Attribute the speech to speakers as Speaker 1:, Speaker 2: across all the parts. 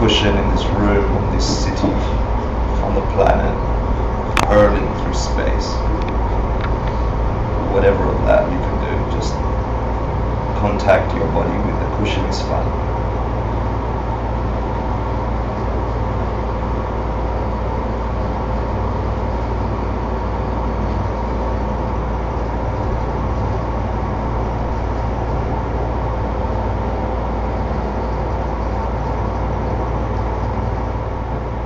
Speaker 1: cushion in this room, in this city, on the planet, hurling through space. Whatever of that you can do, just contact your body with the cushion is fun.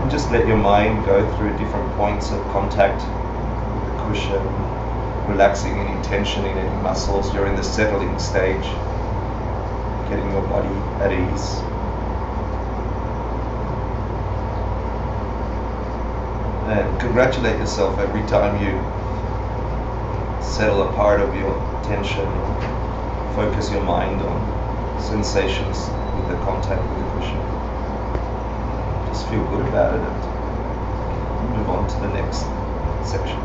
Speaker 1: Just let your mind go through different points of contact with the cushion, relaxing any tension in any muscles. You're in the settling stage, getting your body at ease. And congratulate yourself every time you settle a part of your tension, or focus your mind on sensations with the contact with the cushion. Just feel good about it and move on to the next section.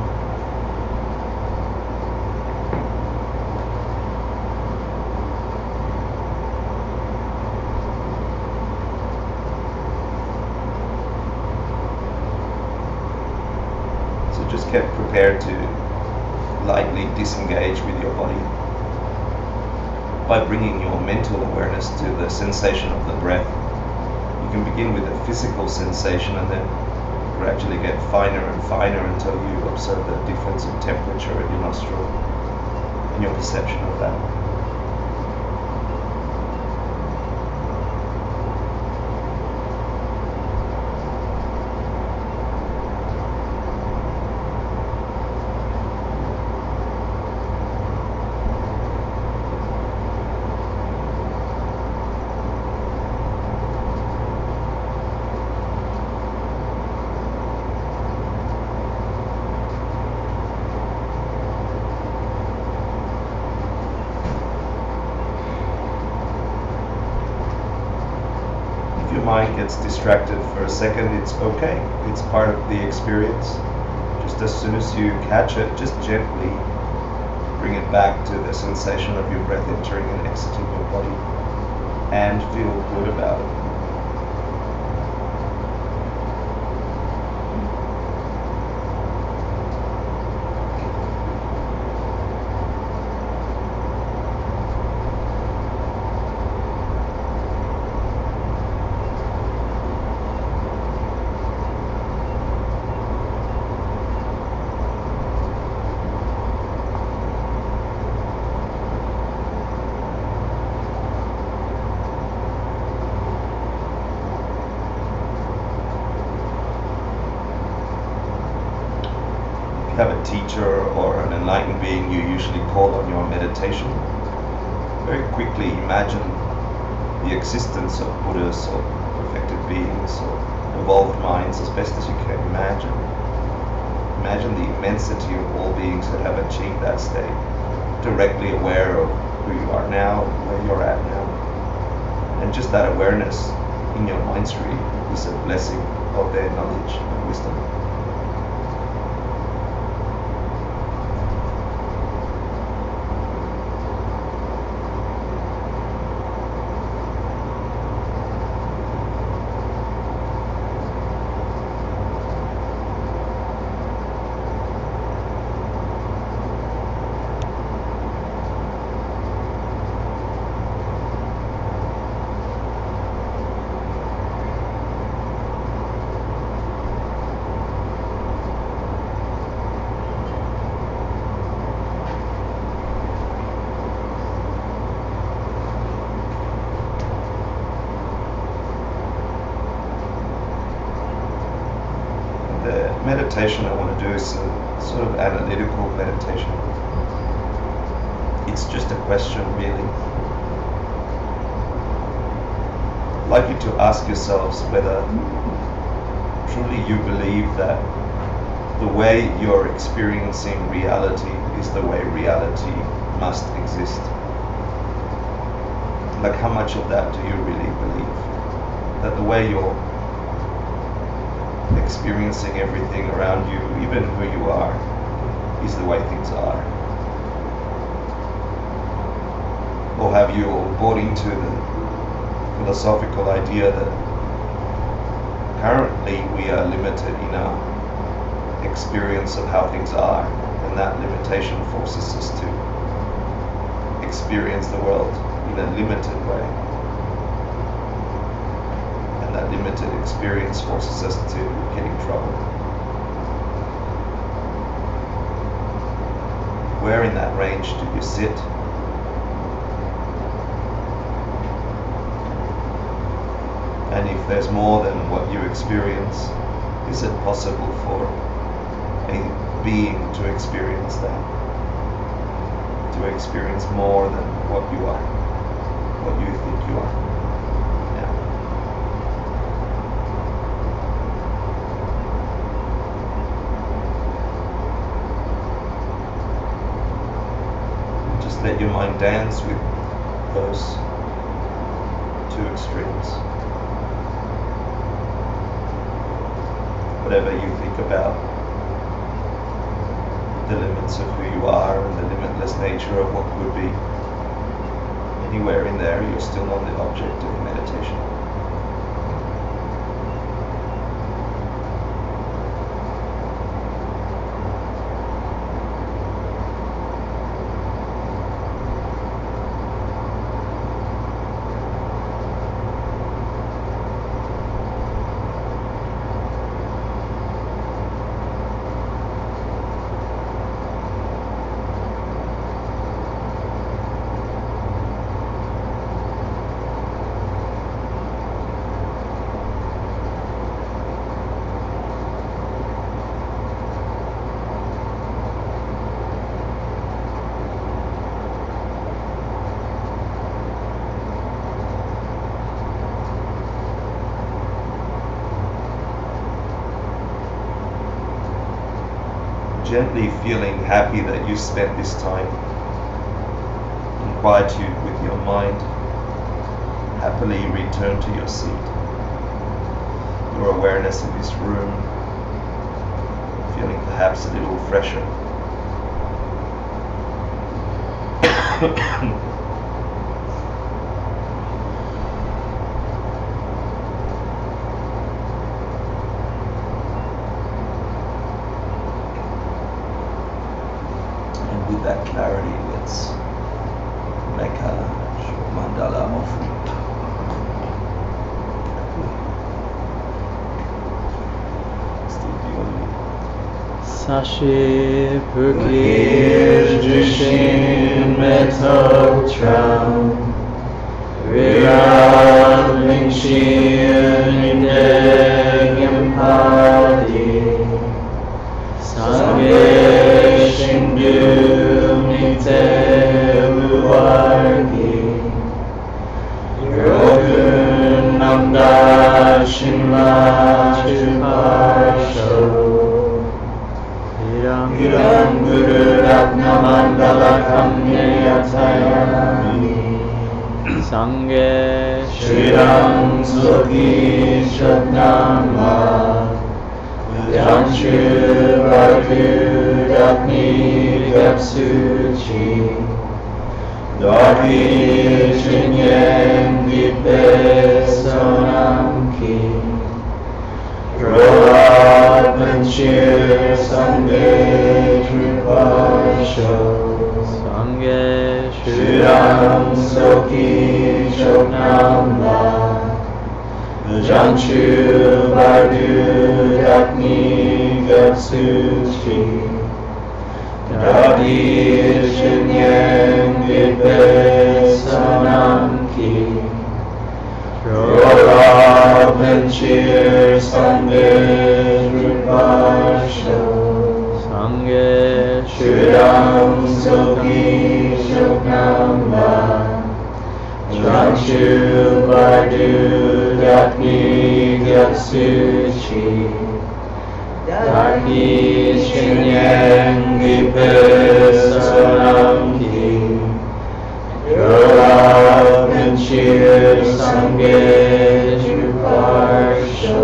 Speaker 1: So just get prepared to lightly disengage with your body by bringing your mental awareness to the sensation of the breath. You can begin with a physical sensation and then gradually get finer and finer until you observe the difference in temperature at your nostril and your perception of that. Mind gets distracted for a second, it's okay. It's part of the experience. Just as soon as you catch it, just gently bring it back to the sensation of your breath entering and exiting your body, and feel good about it. Have a teacher or an enlightened being you usually call on your meditation, very quickly imagine the existence of Buddhas or perfected beings or evolved minds as best as you can imagine. Imagine the immensity of all beings that have achieved that state, directly aware of who you are now, where you're at now. And just that awareness in your mind stream is a blessing of their knowledge and wisdom. Meditation I want to do is a sort of analytical meditation. It's just a question, really. I'd like you to ask yourselves whether truly you believe that the way you're experiencing reality is the way reality must exist. Like, how much of that do you really believe? That the way you're experiencing everything around you, even who you are, is the way things are? Or have you all bought into the philosophical idea that inherently we are limited in our experience of how things are, and that limitation forces us to experience the world in a limited way. And that limited experience forces us to get in trouble. Where in that range do you sit? And if there's more than what you experience, is it possible for a being to experience that? To experience more than what you are, what you think you are? Yeah. Just let your mind dance with those two extremes. Whatever you think about the limits of who you are and the limitless nature of what could be, anywhere in there, you're still on the object of meditation. Gently feeling happy that you spent this time in quietude with your mind, happily return to your seat. Your awareness in this room, feeling perhaps a little fresher. With that clarity, let's make a short mandala offering.
Speaker 2: Sashi Pukir Jushin Metotram Virat Vingshin Indegam Padi Sangye Shindu Nite Uvargi Yogun Namda Shinla Chuparsho Hiram Guru Ratna Mandala Kamyatayami Sangye Shriram Suki Shatnama Yanshu Vartu Dakni Gapsuchi Dharmi Chinyen Gipe Sonamki Rola Panchir Sangye Tripasho Sangye Shriram Soki Choknamba Janchu Vardu Dakni Gapsuchi Dadi Chinyen Gipe Sonamki Rola Panchir Sangye Tripasho Sangye Shriram Soki Choknamba Janchu Vardu Dakni Gapsuchi Dadi Chinyen Gipe Sonamki Rola Panchir Sangye Tripasho.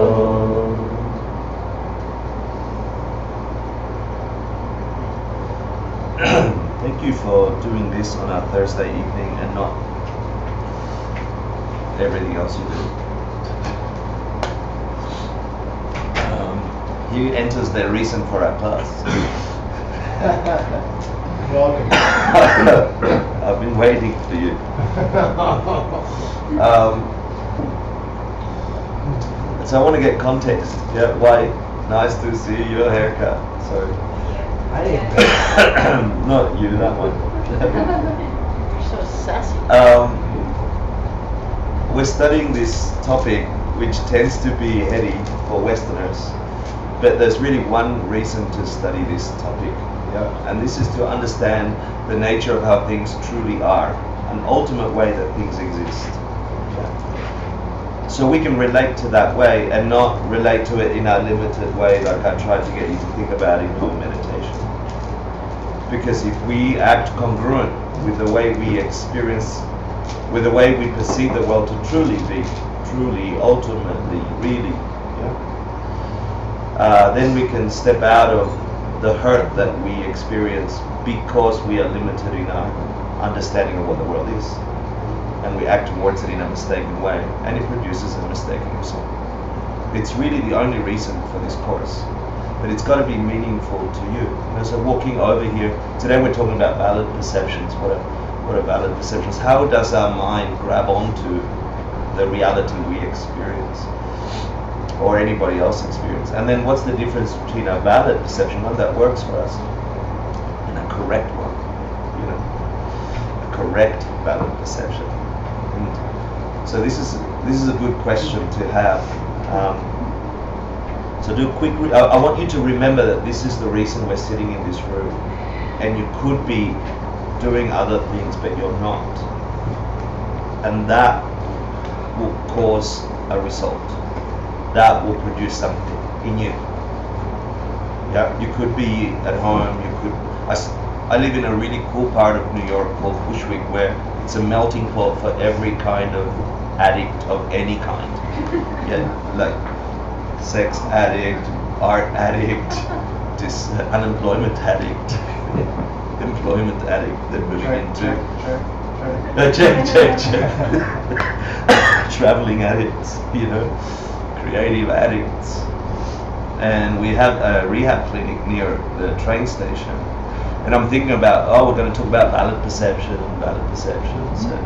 Speaker 1: Thank you for doing this on a Thursday evening and not everything else you do. Here enters the reason for our class.
Speaker 2: Welcome.
Speaker 1: I've been waiting for you. So I want to get context. Yeah, why? Nice to see your haircut. Sorry.
Speaker 2: I didn't.
Speaker 1: Not you, that one.
Speaker 3: You're so sassy.
Speaker 1: We're studying this topic, which tends to be heady for Westerners, but there's really one reason to study this topic, yeah? And this is to understand the nature of how things truly are, an ultimate way that things exist. Yeah? So we can relate to that way and not relate to it in a limited way like I tried to get you to think about in your meditation. Because if we act congruent with the way we experience, with the way we perceive the world to truly be, truly, ultimately, really, yeah, then we can step out of the hurt that we experience because we are limited in our understanding of what the world is. And we act towards it in a mistaken way, and it produces a mistaken result. It's really the only reason for this course. But it's got to be meaningful to you. So walking over here, today we're talking about valid perceptions. What are valid perceptions? How does our mind grab onto the reality we experience, or anybody else experience? And then what's the difference between a valid perception, one that works for us, and a correct one? You know, a correct valid perception. And so this is a good question to have. So do a quick. I want you to remember that this is the reason we're sitting in this room, and you could be doing other things, but you're not, and that will cause a result. That will produce something in you. Yeah, you could be at home. You could. I live in a really cool part of New York called Bushwick, where it's a melting pot for every kind of addict of any kind. Yeah, like sex addict, art addict, unemployment addict, employment addict. They're moving into check. Traveling addicts, you know, creative addicts. And we have a rehab clinic near the train station. And I'm thinking about, we're going to talk about valid perceptions. And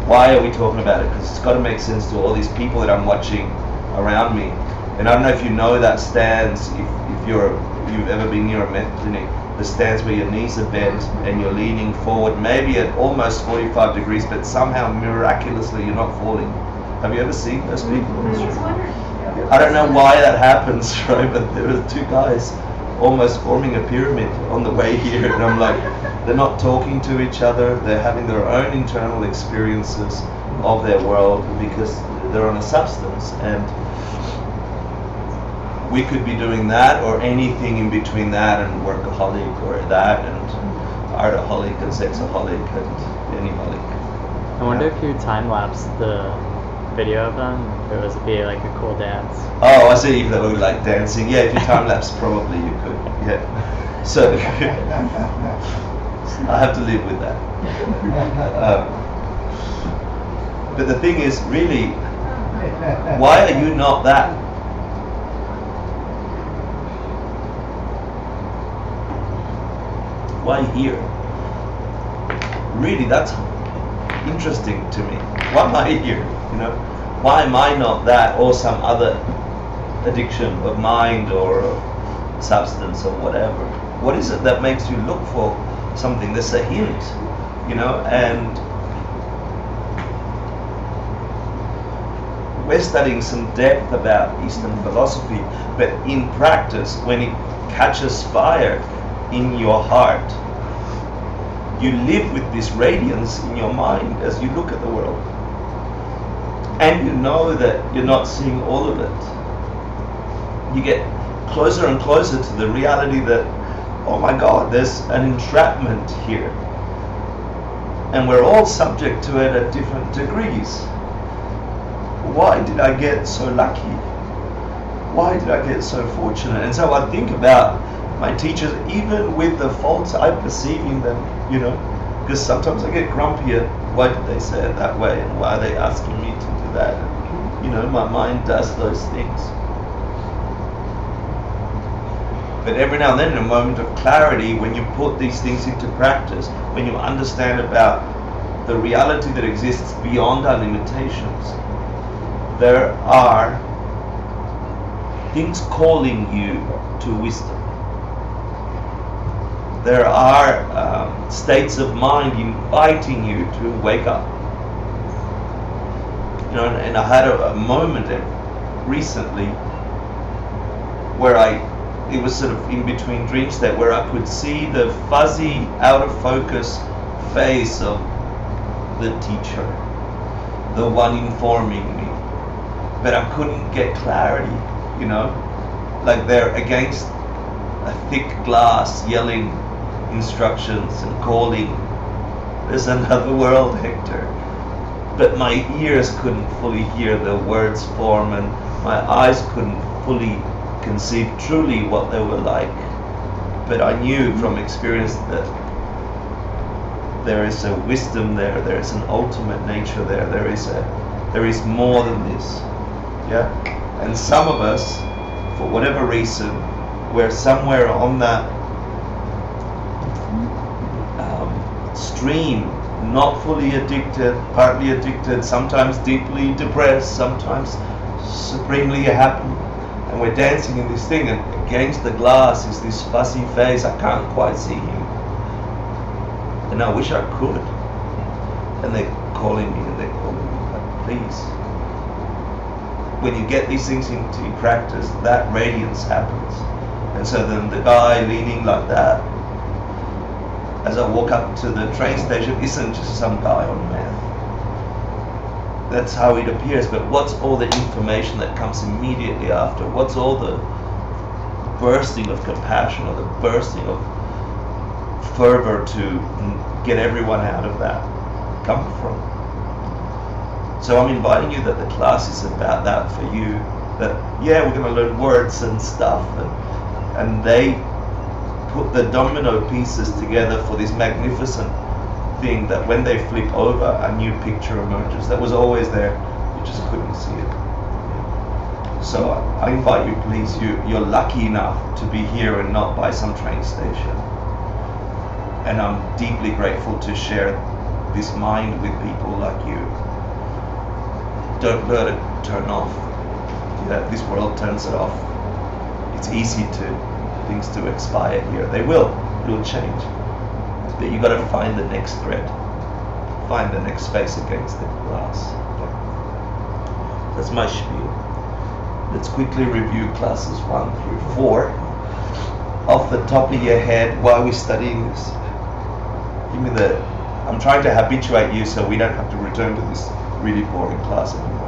Speaker 1: why are we talking about it? Because it's got to make sense to all these people that I'm watching around me. And I don't know if you know that stance, if you've ever been near a meth clinic, the stance where your knees are bent and you're leaning forward, maybe at almost 45 degrees, but somehow miraculously you're not falling. Have you ever seen those people? I don't know why that happens, right? But there were two guys almost forming a pyramid on the way here, and I'm like, they're not talking to each other, they're having their own internal experiences of their world because they're on a substance. And we could be doing that or anything in between that and workaholic, or that and artaholic and sexaholic and anyholic.
Speaker 4: I wonder if you time-lapse the video of them, if it was be like a cool dance.
Speaker 1: Oh, I see, if they look like dancing. Yeah, if you time-lapse, probably you could. Yeah. So, I have to live with that. But the thing is, really, why are you not that? Why here? Really, that's interesting to me. Why am I here? You know, why am I not that, or some other addiction of mind or substance or whatever? What is it that makes you look for something that's a hint? You know, and we're studying some depth about Eastern philosophy, but in practice, when it catches fire in your heart, you live with this radiance in your mind as you look at the world. And you know that you're not seeing all of it. You get closer and closer to the reality that, oh my God, there's an entrapment here. And we're all subject to it at different degrees. Why did I get so lucky? Why did I get so fortunate? And so I think about my teachers, even with the faults I perceive in them, you know, because sometimes I get grumpy at why did they say it that way and why are they asking me to do that? And, you know, my mind does those things. But every now and then, in a moment of clarity, when you put these things into practice, when you understand about the reality that exists beyond our limitations, there are things calling you to wisdom. There are states of mind inviting you to wake up. You know, and I had a moment recently where it was sort of in between dream state, where I could see the fuzzy, out of focus face of the teacher, the one informing me, but I couldn't get clarity, you know, like they're against a thick glass yelling instructions and calling, there's another world, Hector. But my ears couldn't fully hear the words form, and my eyes couldn't fully conceive truly what they were like. But I knew from experience that there is a wisdom there, there is an ultimate nature there, there is more than this. Yeah? And some of us, for whatever reason, we're somewhere on that stream, not fully addicted, partly addicted, sometimes deeply depressed, sometimes supremely happy, and we're dancing in this thing, and against the glass is this fuzzy face. I can't quite see him, and I wish I could. And they're calling me, and they're calling me, but please. When you get these things into practice, that radiance happens. And so then the guy leaning like that, as I walk up to the train station, isn't just some guy on meth. That's how it appears, but what's all the information that comes immediately after? What's all the bursting of compassion or the bursting of fervor to get everyone out of that come from? So I'm inviting you that the class is about that for you. That, yeah, we're going to learn words and stuff, and they put the domino pieces together for this magnificent thing that when they flip over, a new picture emerges that was always there, you just couldn't see it. So I invite you, please, you're lucky enough to be here and not by some train station. And I'm deeply grateful to share this mind with people like you. Don't let it turn off. Yeah, this world turns it off. It's easy things to expire here. They will. It'll change. But you got to find the next thread. Find the next space against the glass. Okay. That's my spiel. Let's quickly review classes 1 through 4. Off the top of your head, why are we studying this? Give me I'm trying to habituate you so we don't have to return to this really boring class anymore.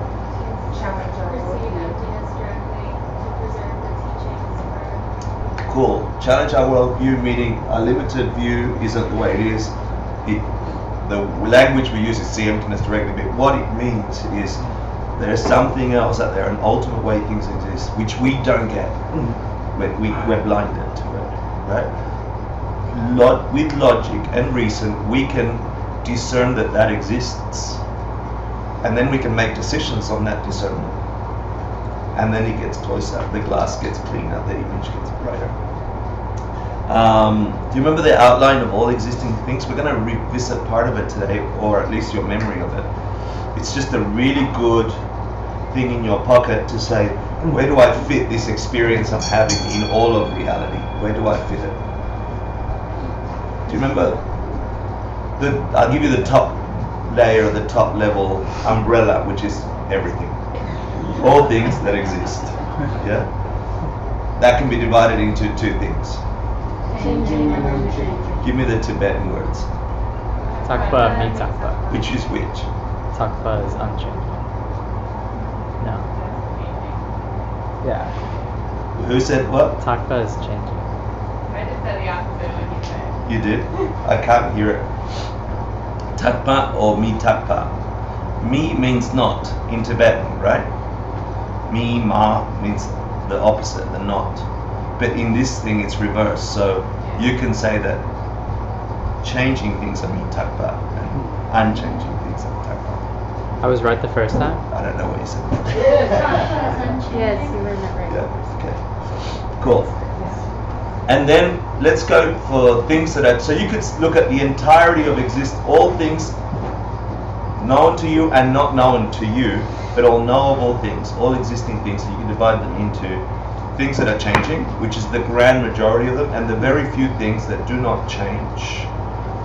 Speaker 1: Cool. Challenge our worldview, meaning a limited view isn't the way it is. The language we use is see emptiness directly, but what it means is there's something else out there, an ultimate way things exist, which we don't get. We're blinded to it, right? With logic and reason, we can discern that exists, and then we can make decisions on that discernment. And then it gets closer, the glass gets cleaner, the image gets brighter. Do you remember the outline of all existing things? We're going to revisit part of it today, or at least your memory of it. It's just a really good thing in your pocket to say, where do I fit this experience I'm having in all of reality? Where do I fit it? Do you remember? I'll give you the top layer, the top level umbrella, which is everything. All things that exist. Yeah? That can be divided into 2 things.
Speaker 2: Changing and unchanging.
Speaker 1: Give me the Tibetan words.
Speaker 4: Takpa, me takpa.
Speaker 1: Which is which?
Speaker 4: Takpa is unchanging. No. Yeah.
Speaker 1: Who said what?
Speaker 4: Takpa is changing.
Speaker 5: I just said the opposite of what you said.
Speaker 1: You did? I can't hear it. Takpa or mi takpa? Mi means not in Tibetan, right? Mi, ma means the opposite, the not. But in this thing it's reversed, so you can say that changing things are mi takpa and unchanging things are takpa.
Speaker 4: I was right the first time?
Speaker 1: I don't know what you said.
Speaker 3: Yes, you were not right.
Speaker 1: Yeah, okay. Cool. And then let's go for things that are, so you could look at the entirety of all things known to you and not known to you, but all knowable things, all existing things, so you can divide them into things that are changing, which is the grand majority of them, and the very few things that do not change.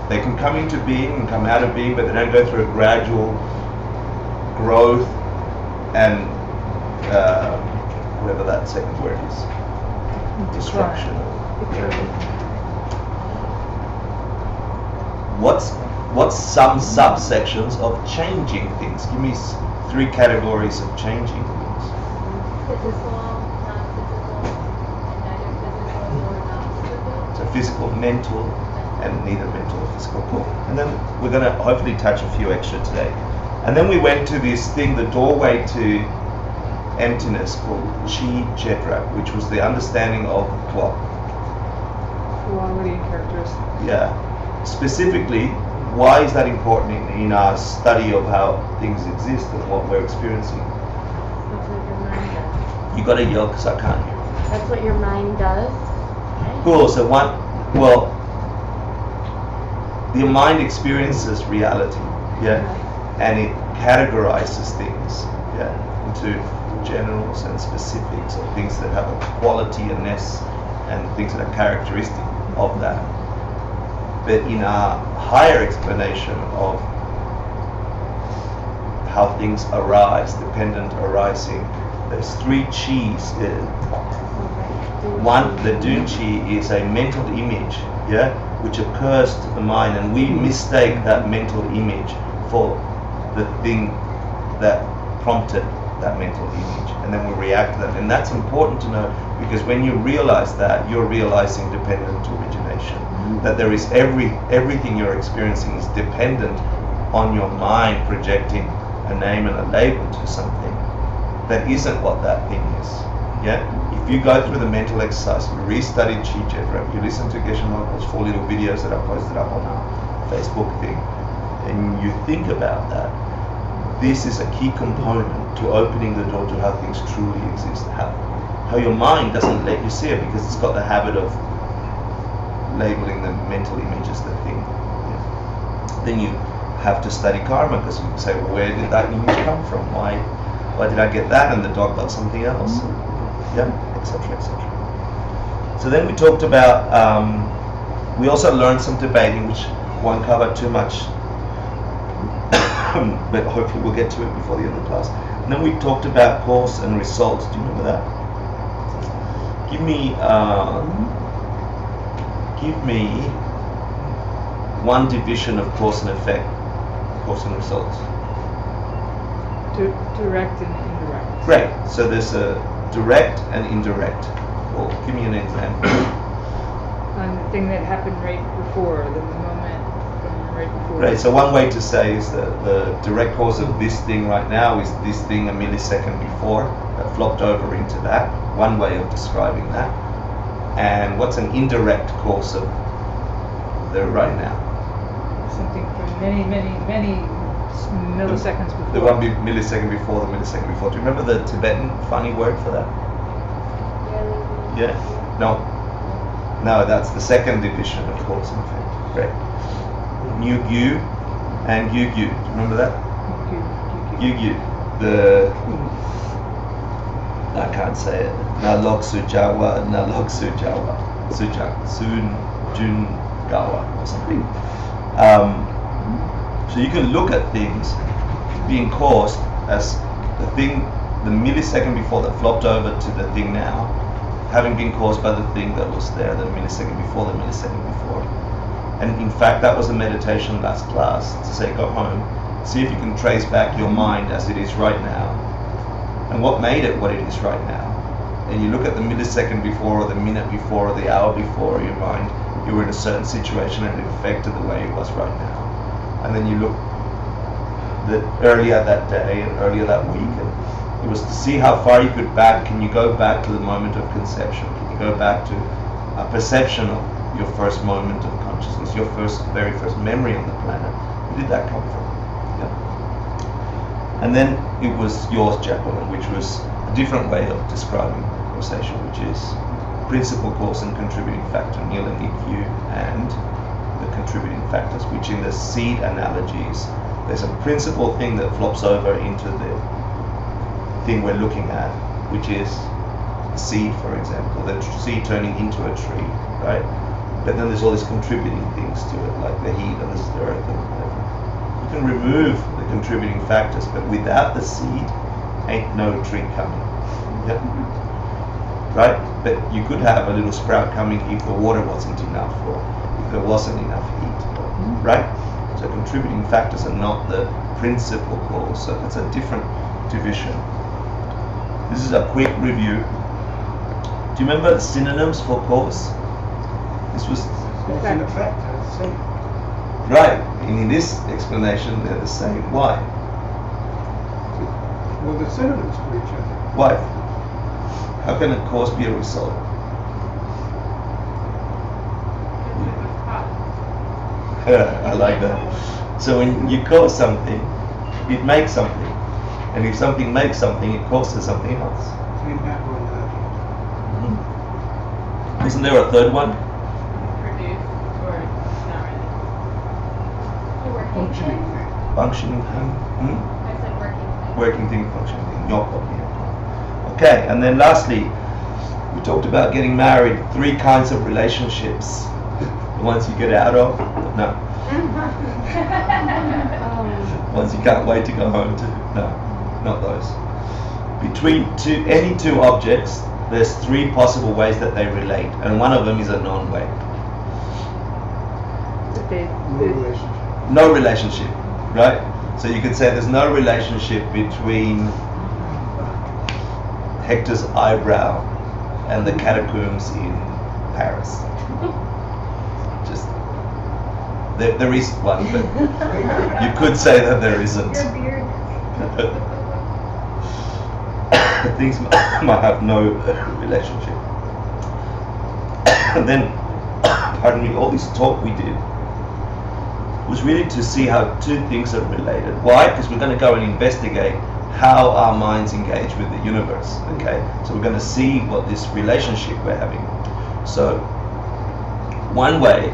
Speaker 1: They can come into being and come out of being, but they don't go through a gradual growth and whatever that second word is, destruction. What's some subsections of changing things? Give me 3 categories of changing things.
Speaker 5: Physical, non-physical, and neither physical nor non-physical.
Speaker 1: So physical, mental, and neither mental or physical. Cool. And then we're going to hopefully touch a few extra today. And then we went to this thing, the doorway to emptiness, called Geshe Degree, which was the understanding of what?
Speaker 2: Quality and characteristics.
Speaker 1: Yeah. Specifically, why is that important in our study of how things exist and what we're experiencing?
Speaker 3: That's what your mind does.
Speaker 1: You got to yell because I can't hear.
Speaker 3: That's what your mind does. Right?
Speaker 1: Cool. So the mind experiences reality, yeah, and it categorizes things, yeah, into generals and specifics, or things that have a quality and things that are characteristic of that. But in our higher explanation of how things arise, dependent arising, there's 3 chis. One, the dunchi, is a mental image, yeah, which occurs to the mind, and we mistake that mental image for the thing that prompted that mental image, and then we react to that. And that's important to know, because when you realize that, you're realizing dependent origination. That there is everything you're experiencing is dependent on your mind projecting a name and a label to something that isn't what that thing is. Yeah? If you go through the mental exercise, you restudy Geshe Degree, you listen to Geshe Marcel's 4 little videos that I posted up on our Facebook thing, and you think about that, this is a key component to opening the door to how things truly exist. How your mind doesn't let you see it because it's got the habit of labeling the mental image as the thing. Yeah. Then you have to study karma, because you can say, well, where did that image come from? Why did I get that and the dog got something else? Yeah, etc., etc. So then we talked about, we also learned some debating, which won't cover too much, but hopefully we'll get to it before the end of the class. And then we talked about cause and results. Do you remember that? Give me one division of cause and effect, cause and results.
Speaker 2: Direct and indirect.
Speaker 1: Great. So there's a direct and indirect. Well, give me an example.
Speaker 2: The thing that happened right before, the moment from right before.
Speaker 1: Right. So one way to say is that the direct cause of this thing right now is this thing a millisecond before that flopped over into that. One way of describing that. And what's an indirect cause of the right now?
Speaker 2: Something from many milliseconds before.
Speaker 1: The 1 millisecond before, the millisecond before. Do you remember the Tibetan funny word for that? Yeah? No, that's the second division of cause and effect. Great. Gyu and Gyu. Do you remember that? Gyu. I can't say it. Nalok Sujawa, Sun Jun Gawa or something. So you can look at things being caused as the thing, the millisecond before that flopped over to the thing now, having been caused by the thing that was there the millisecond before the millisecond before. And in fact, that was the meditation last class, to say go home, see if you can trace back your mind as it is right now, and what made it what it is right now. And you look at the millisecond before, or the minute before, or the hour before, your mind, you were in a certain situation and it affected the way it was right now. And then you look earlier that day and earlier that week, and it was to see how far you could back. Can you go back to the moment of conception? Can you go back to a perception of your first moment of consciousness, your very first memory on the planet? Where did that come from? Yeah. And then it was yours, Jacqueline, which was a different way of describing causation, which is principal cause and contributing factor, Neil and EQ, and the contributing factors, which in the seed analogies, there's a principal thing that flops over into the thing we're looking at, which is the seed, for example, the seed turning into a tree, right? But then there's all these contributing things to it, like the heat and the earth and whatever. You can remove the contributing factors, but without the seed, ain't no tree coming. Yep. Right? But you could have a little sprout coming if the water wasn't enough, or if there wasn't enough heat, right? So contributing factors are not the principal cause, so that's a different division. This is a quick review. Do you remember the synonyms for cause? This was
Speaker 6: Cause and effect, I'd say.
Speaker 1: right, and in this explanation they're the same. Why?
Speaker 6: Well, they're synonyms to each other.
Speaker 1: Why? How can a cause be a result? I like that. So when you cause something, it makes something. And if something makes something, it causes something else.
Speaker 6: Came back on that.
Speaker 1: Isn't there a third one?
Speaker 5: Produce or not really. Working
Speaker 6: Functioning
Speaker 5: thing.
Speaker 6: thing.
Speaker 1: Functioning thing.
Speaker 5: I said working thing.
Speaker 1: Working thing, functioning thing. Yoko, yeah. Okay, and then lastly, we talked about getting married, 3 kinds of relationships. The ones you get out of, no. Ones you can't wait to go home to, no, not those. Between any two objects, there's 3 possible ways that they relate, and one of them is a non-way.
Speaker 6: No relationship.
Speaker 1: No relationship, right? So you could say there's no relationship between Hector's eyebrow and the catacombs in Paris. Just there is one, but you could say that there isn't.
Speaker 5: Your beard.
Speaker 1: Things might have no relationship. And then, pardon me, all this talk we did was really to see how 2 things are related. Why? Because we're going to go and investigate how our minds engage with the universe. Okay, so we're going to see what this relationship we're having. So one way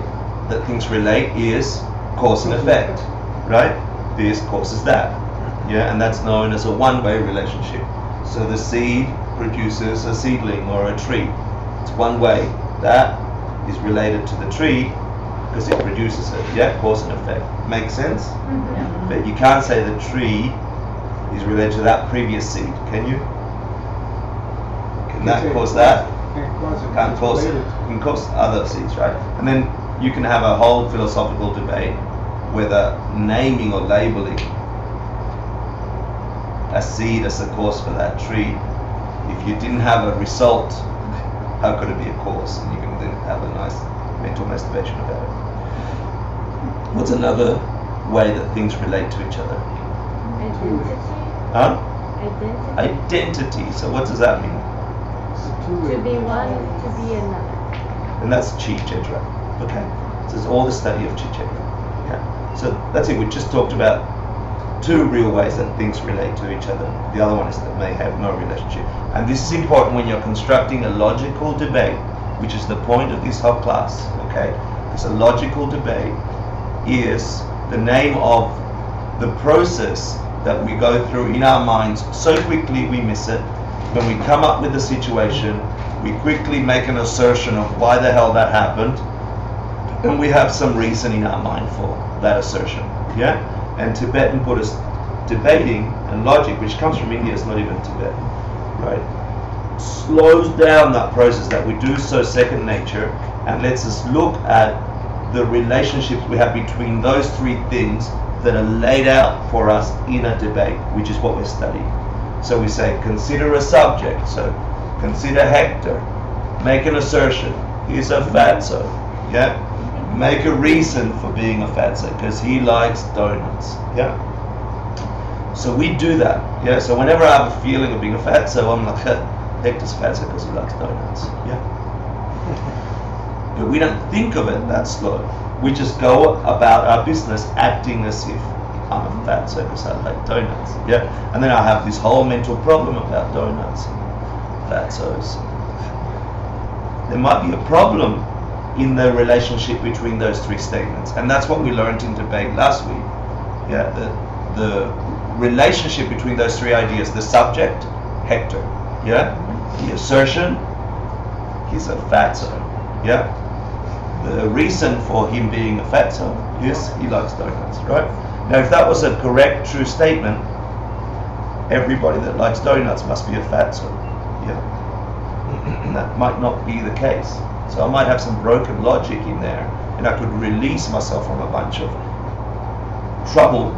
Speaker 1: that things relate is cause and effect, right? This causes that, yeah, and that's known as a one-way relationship. So the seed produces a seedling or a tree. It's one way. That is related to the tree because it produces it, yeah, cause and effect. Makes sense?
Speaker 5: Mm-hmm.
Speaker 1: But you can't say the tree is related to that previous seed, can you? Can that cause that?
Speaker 6: Can't cause it.
Speaker 1: Can't
Speaker 6: It's
Speaker 1: cause it.
Speaker 6: related.
Speaker 1: Can cause other seeds, right? And then you can have a whole philosophical debate whether naming or labeling a seed as a cause for that tree, if you didn't have a result, how could it be a cause? And you can then have a nice mental masturbation about it. What's another way that things relate to each other?
Speaker 3: Identity.
Speaker 1: Huh?
Speaker 3: Identity.
Speaker 1: Identity. So what does that mean?
Speaker 6: It's a
Speaker 3: To
Speaker 6: two-way.
Speaker 3: be one, to be another.
Speaker 1: And that's Chi Chedra. Okay. So it's all the study of Chi Chedra. Yeah. So that's it. We just talked about 2 real ways that things relate to each other. The other one is that may have no relationship. And this is important when you're constructing a logical debate, which is the point of this whole class. Okay. Because a logical debate is the name of the process that we go through in our minds so quickly we miss it. When we come up with a situation, we quickly make an assertion of why the hell that happened, and we have some reason in our mind for that assertion. Yeah? And Tibetan Buddhist debating and logic, which comes from India, is not even Tibetan, right? Slows down that process that we do so second nature and lets us look at the relationships we have between those 3 things that are laid out for us in a debate, which is what we're studying. So we say, consider a subject. So consider Hector. Make an assertion. He's a fatso. Yeah? Make a reason for being a fatso, because he likes donuts. Yeah? So we do that. Yeah? So whenever I have a feeling of being a fatso, I'm like, Hector's fatso because he likes donuts. Yeah? But we don't think of it that slow. We just go about our business acting as if I'm a fatso because I like donuts. Yeah? And then I have this whole mental problem about donuts and fatsos. there might be a problem in the relationship between those three statements. And that's what we learned in debate last week. Yeah, the relationship between those three ideas: the subject, Hector, yeah, the assertion, he's a fatso, yeah, the reason for him being a fatso is he likes donuts, right? Now, if that was a correct, true statement, everybody that likes donuts must be a fatso, yeah. And that might not be the case. So I might have some broken logic in there, and I could release myself from a bunch of trouble,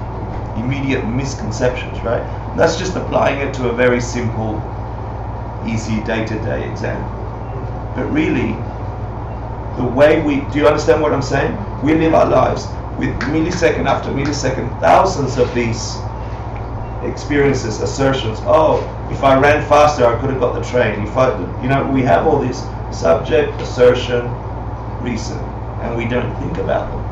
Speaker 1: immediate misconceptions, right? And that's just applying it to a very simple, easy day-to-day example. But really, the way do you understand what I'm saying? We live our lives with millisecond after millisecond, thousands of these experiences, assertions. Oh, if I ran faster, I could have got the train. If I, we have all this subject, assertion, reason, and we don't think about them.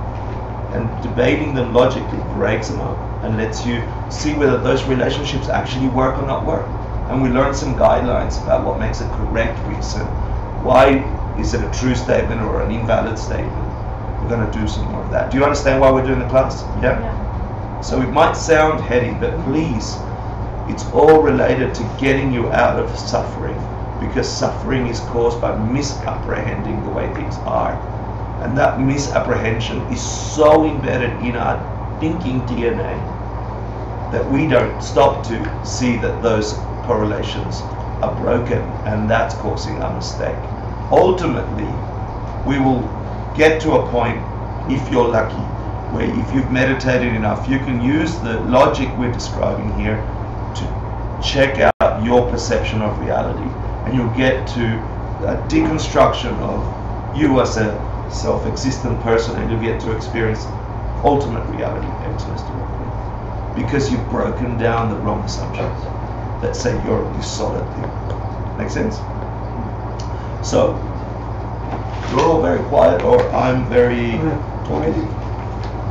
Speaker 1: And debating them logically breaks them up and lets you see whether those relationships actually work or not work. And we learn some guidelines about what makes a correct reason. Why is it a true statement or an invalid statement? We're going to do some more of that. Do you understand why we're doing the class? Yeah? So it might sound heady, but please, it's all related to getting you out of suffering, because suffering is caused by misapprehending the way things are. And that misapprehension is so embedded in our thinking DNA that we don't stop to see that those correlations are broken, and that's causing a mistake. Ultimately, we will get to a point, if you're lucky, where if you've meditated enough, you can use the logic we're describing here to check out your perception of reality, and you'll get to a deconstruction of you as a self-existent person, and you'll get to experience ultimate reality, emptiness directly, because you've broken down the wrong assumptions that say you're this solid thing. Make sense? So you're all very quiet, or I'm very talkative.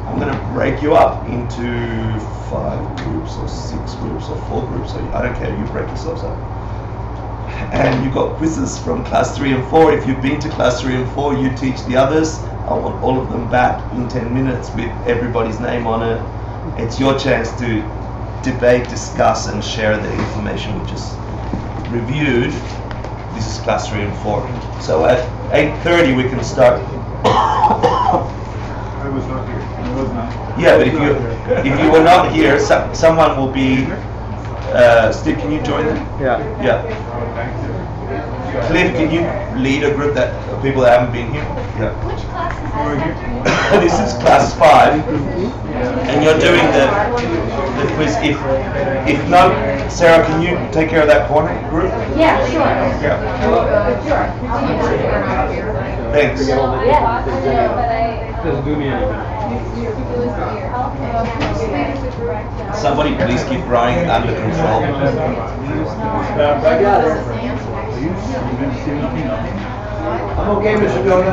Speaker 1: I'm going to break you up into 5 groups or 6 groups or 4 groups. So I don't care, you break yourselves up. And you've got quizzes from class 3 and 4. If you've been to class 3 and 4, you teach the others. I want all of them back in 10 minutes with everybody's name on it. It's your chance to debate, discuss, and share the information we just reviewed. This is class 3 and 4. So at 8:30 we can start.
Speaker 6: I was not here. I was not.
Speaker 1: Yeah, but if you were not here, someone will be. Steve, can you join them?
Speaker 4: Yeah.
Speaker 1: Yeah. Cliff, can you lead a group of people that haven't been here? Yeah.
Speaker 5: Which class is that?
Speaker 1: This is class 5, and you're doing the quiz. If not, Sarah, can you take care of that corner group?
Speaker 5: Yeah, sure.
Speaker 1: Yeah. Thanks.
Speaker 6: Doesn't do me any good.
Speaker 1: Somebody please keep Brian under control.
Speaker 6: I got it. I'm okay, Mr. Yoda.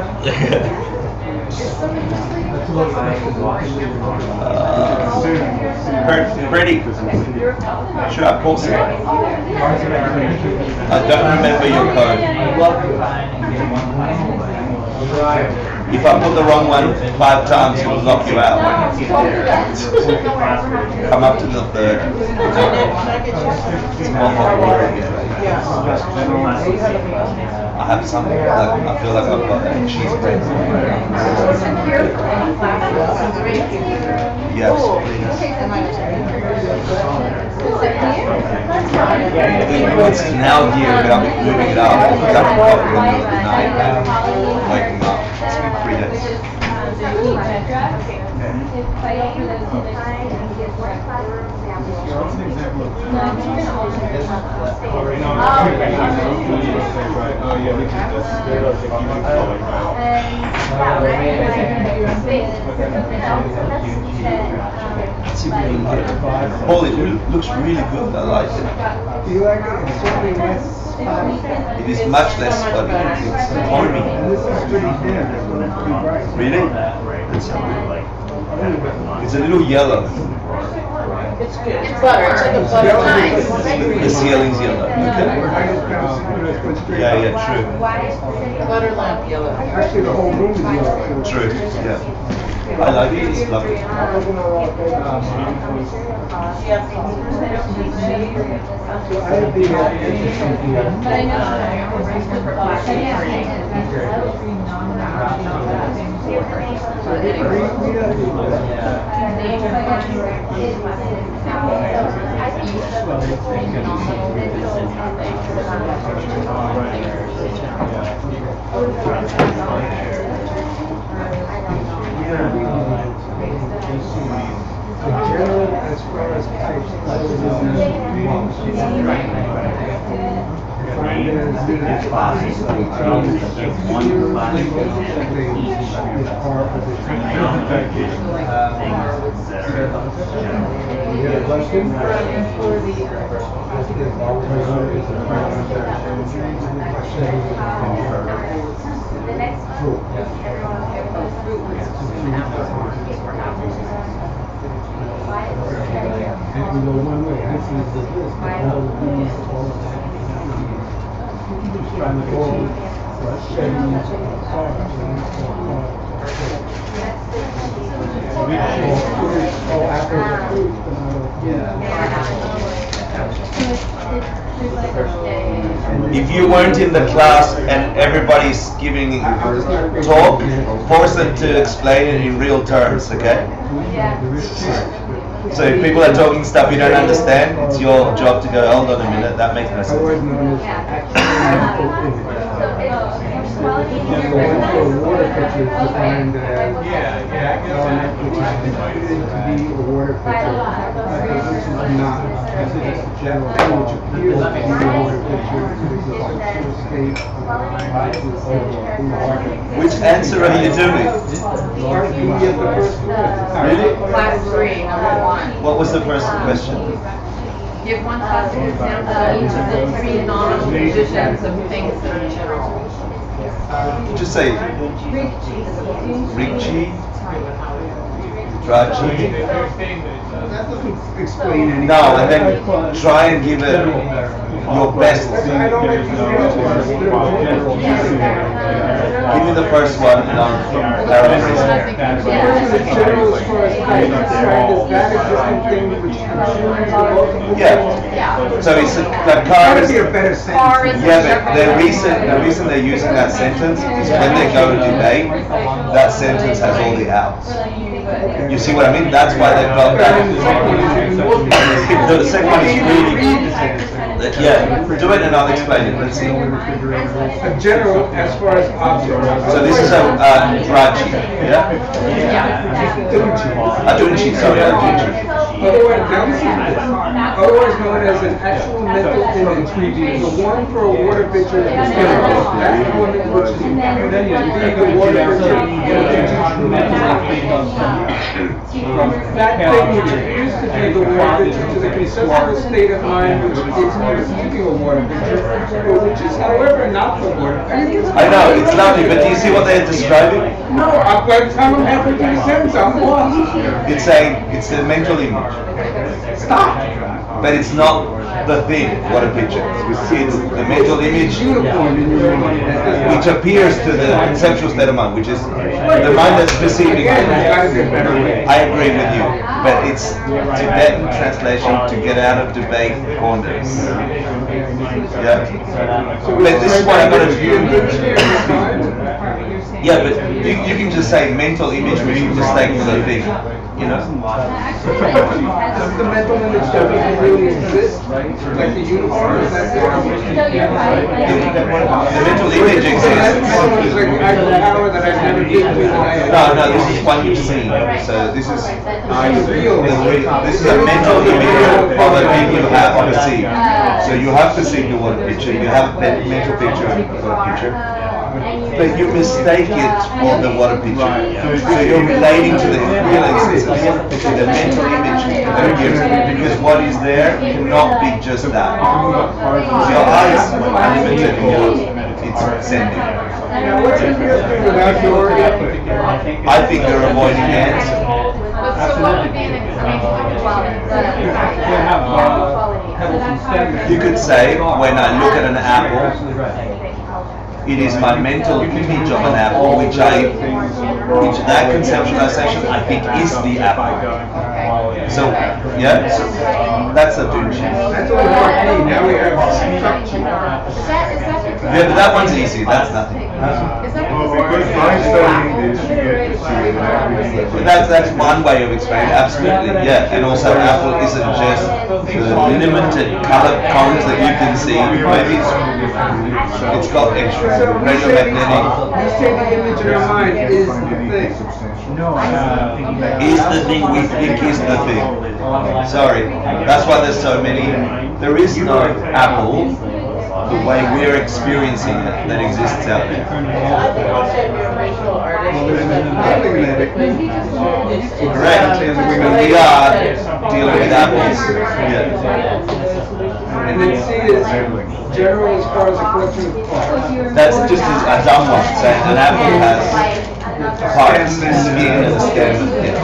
Speaker 1: Freddie, should I pause it? I don't remember your code. If I put the wrong one 5 times, it will knock you out. Come up to the 3rd. It's more popular. I have something like, I feel like I've got a cheese bread. Yes. It's now here, but I'll be moving it up. It's up in the middle of the night. Waking up. It's been 3 days.
Speaker 6: What's an example of
Speaker 1: Paul, it looks really good. I like it.
Speaker 6: Do you like it? It's certainly less.
Speaker 1: It is much less funny. It's homey.
Speaker 6: This is pretty thin. This one is pretty bright.
Speaker 1: Really? It's a little yellow.
Speaker 6: It's good.
Speaker 5: It's butter, it's like a butter knife.
Speaker 1: The ceiling's yellow. Okay. Yeah, yeah, true.
Speaker 5: Butter lamp yellow.
Speaker 6: Actually, the whole room is yellow.
Speaker 1: True, yeah. I like it, it's lovely.
Speaker 6: I have the
Speaker 5: But I know.
Speaker 6: general, as far as types,
Speaker 3: The next one, everyone
Speaker 6: and we go one way, I see the list, but all of these, all of that. Just trying to go,
Speaker 1: If you weren't in the class and everybody's giving talk, force them to explain it in real terms, okay? So if people are talking stuff you don't understand, it's your job to go, hold on a minute, that makes no sense.
Speaker 6: water picture is defined as element which is considered to be a water picture. This is not, this is just a general thing which appears to be a water picture. State
Speaker 1: Which answer are you doing? Really?
Speaker 5: Class 3, number 1.
Speaker 1: What was the first question?
Speaker 5: Give one classic example of each of the 3 non-positions of things that are general.
Speaker 1: Just say Rikchi, Drachi.
Speaker 6: That doesn't explain anything.
Speaker 1: No, and then try and give it your best.
Speaker 6: I don't like to
Speaker 1: Give me the first one and I'll paraphrase it.
Speaker 6: general as far as height is concerned, is that existing thing which
Speaker 1: Yeah. So it's the car
Speaker 6: That would
Speaker 1: is.
Speaker 6: be a better sentence.
Speaker 1: Yeah, but the reason they're using that sentence is when they go to debate, that sentence has all the outs. You see what I mean? That's why they've got that. The second one is really. Yeah, do it and I'll explain it. Let's see.
Speaker 6: A general as far as objects.
Speaker 1: So this is a Raji, yeah? A Dunchi, sorry, a Dunchi.
Speaker 6: Otherwise, now listen to this. Otherwise known as an actual mental image. The one for a water picture is that's the one which is the water picture. That thing which appears to be the water picture to the conceptual state of mind which is receiving a water picture, but which is however not the water picture.
Speaker 1: I know, it's lovely, but do you see what they're describing?
Speaker 6: No, by the time I'm halfway through the sentence, I'm lost.
Speaker 1: It's saying, it's a mental image.
Speaker 6: Stop.
Speaker 1: But it's not the thing, what a picture. It's the mental image
Speaker 6: Uniform in your mind.
Speaker 1: which appears to the conceptual state of mind, which is the mind that's perceiving.
Speaker 6: Again, there's gotta be a better way.
Speaker 1: I agree with you, but it's Tibetan translation to get out of debate corners. Yeah. But this is what I'm going to do. Yeah, but you can just say mental image, which you mistake for the thing. You know?
Speaker 6: The mental image doesn't really exist, like the uniform, is that
Speaker 1: The mental image exists.
Speaker 6: Like Eiffel Tower that I've never been to.
Speaker 1: No, this is one you've seen. So this is
Speaker 6: Real.
Speaker 1: this is a mental image of a thing you have perceived. So you have perceived the water picture, you have a mental picture of the water picture, but you mistake it for the water picture. So you're relating to the real existence, to the mental image that appears, because what is there cannot be just that. Your eyes are limited in what it's sending.
Speaker 6: Now, what's the real thing without your effort?
Speaker 1: I think you're avoiding the answer.
Speaker 5: But what would be an example?
Speaker 1: You could say, when I look at an apple, it is my mental image of an apple, which that conceptualization I think is the apple. So, yeah, so that's a Dunchi.
Speaker 6: That's all about me. Now we have structure.
Speaker 1: Yeah, but that one's easy, that's nothing. That's one way of explaining it, absolutely, yeah. And also apple isn't just the limited color colors that you can see. Maybe it's got extra radiomagnetic.
Speaker 6: You say the image in your mind is the thing.
Speaker 1: Is the thing we think is the thing. Sorry, that's why there's so many. There is no apple the way we're experiencing it that exists out there. Correct. We are dealing with apples. Yeah.
Speaker 6: And then C is general as far as a collection of parts.
Speaker 1: That's just a dumb one. So an apple has parts, the skin and the stem. Yeah.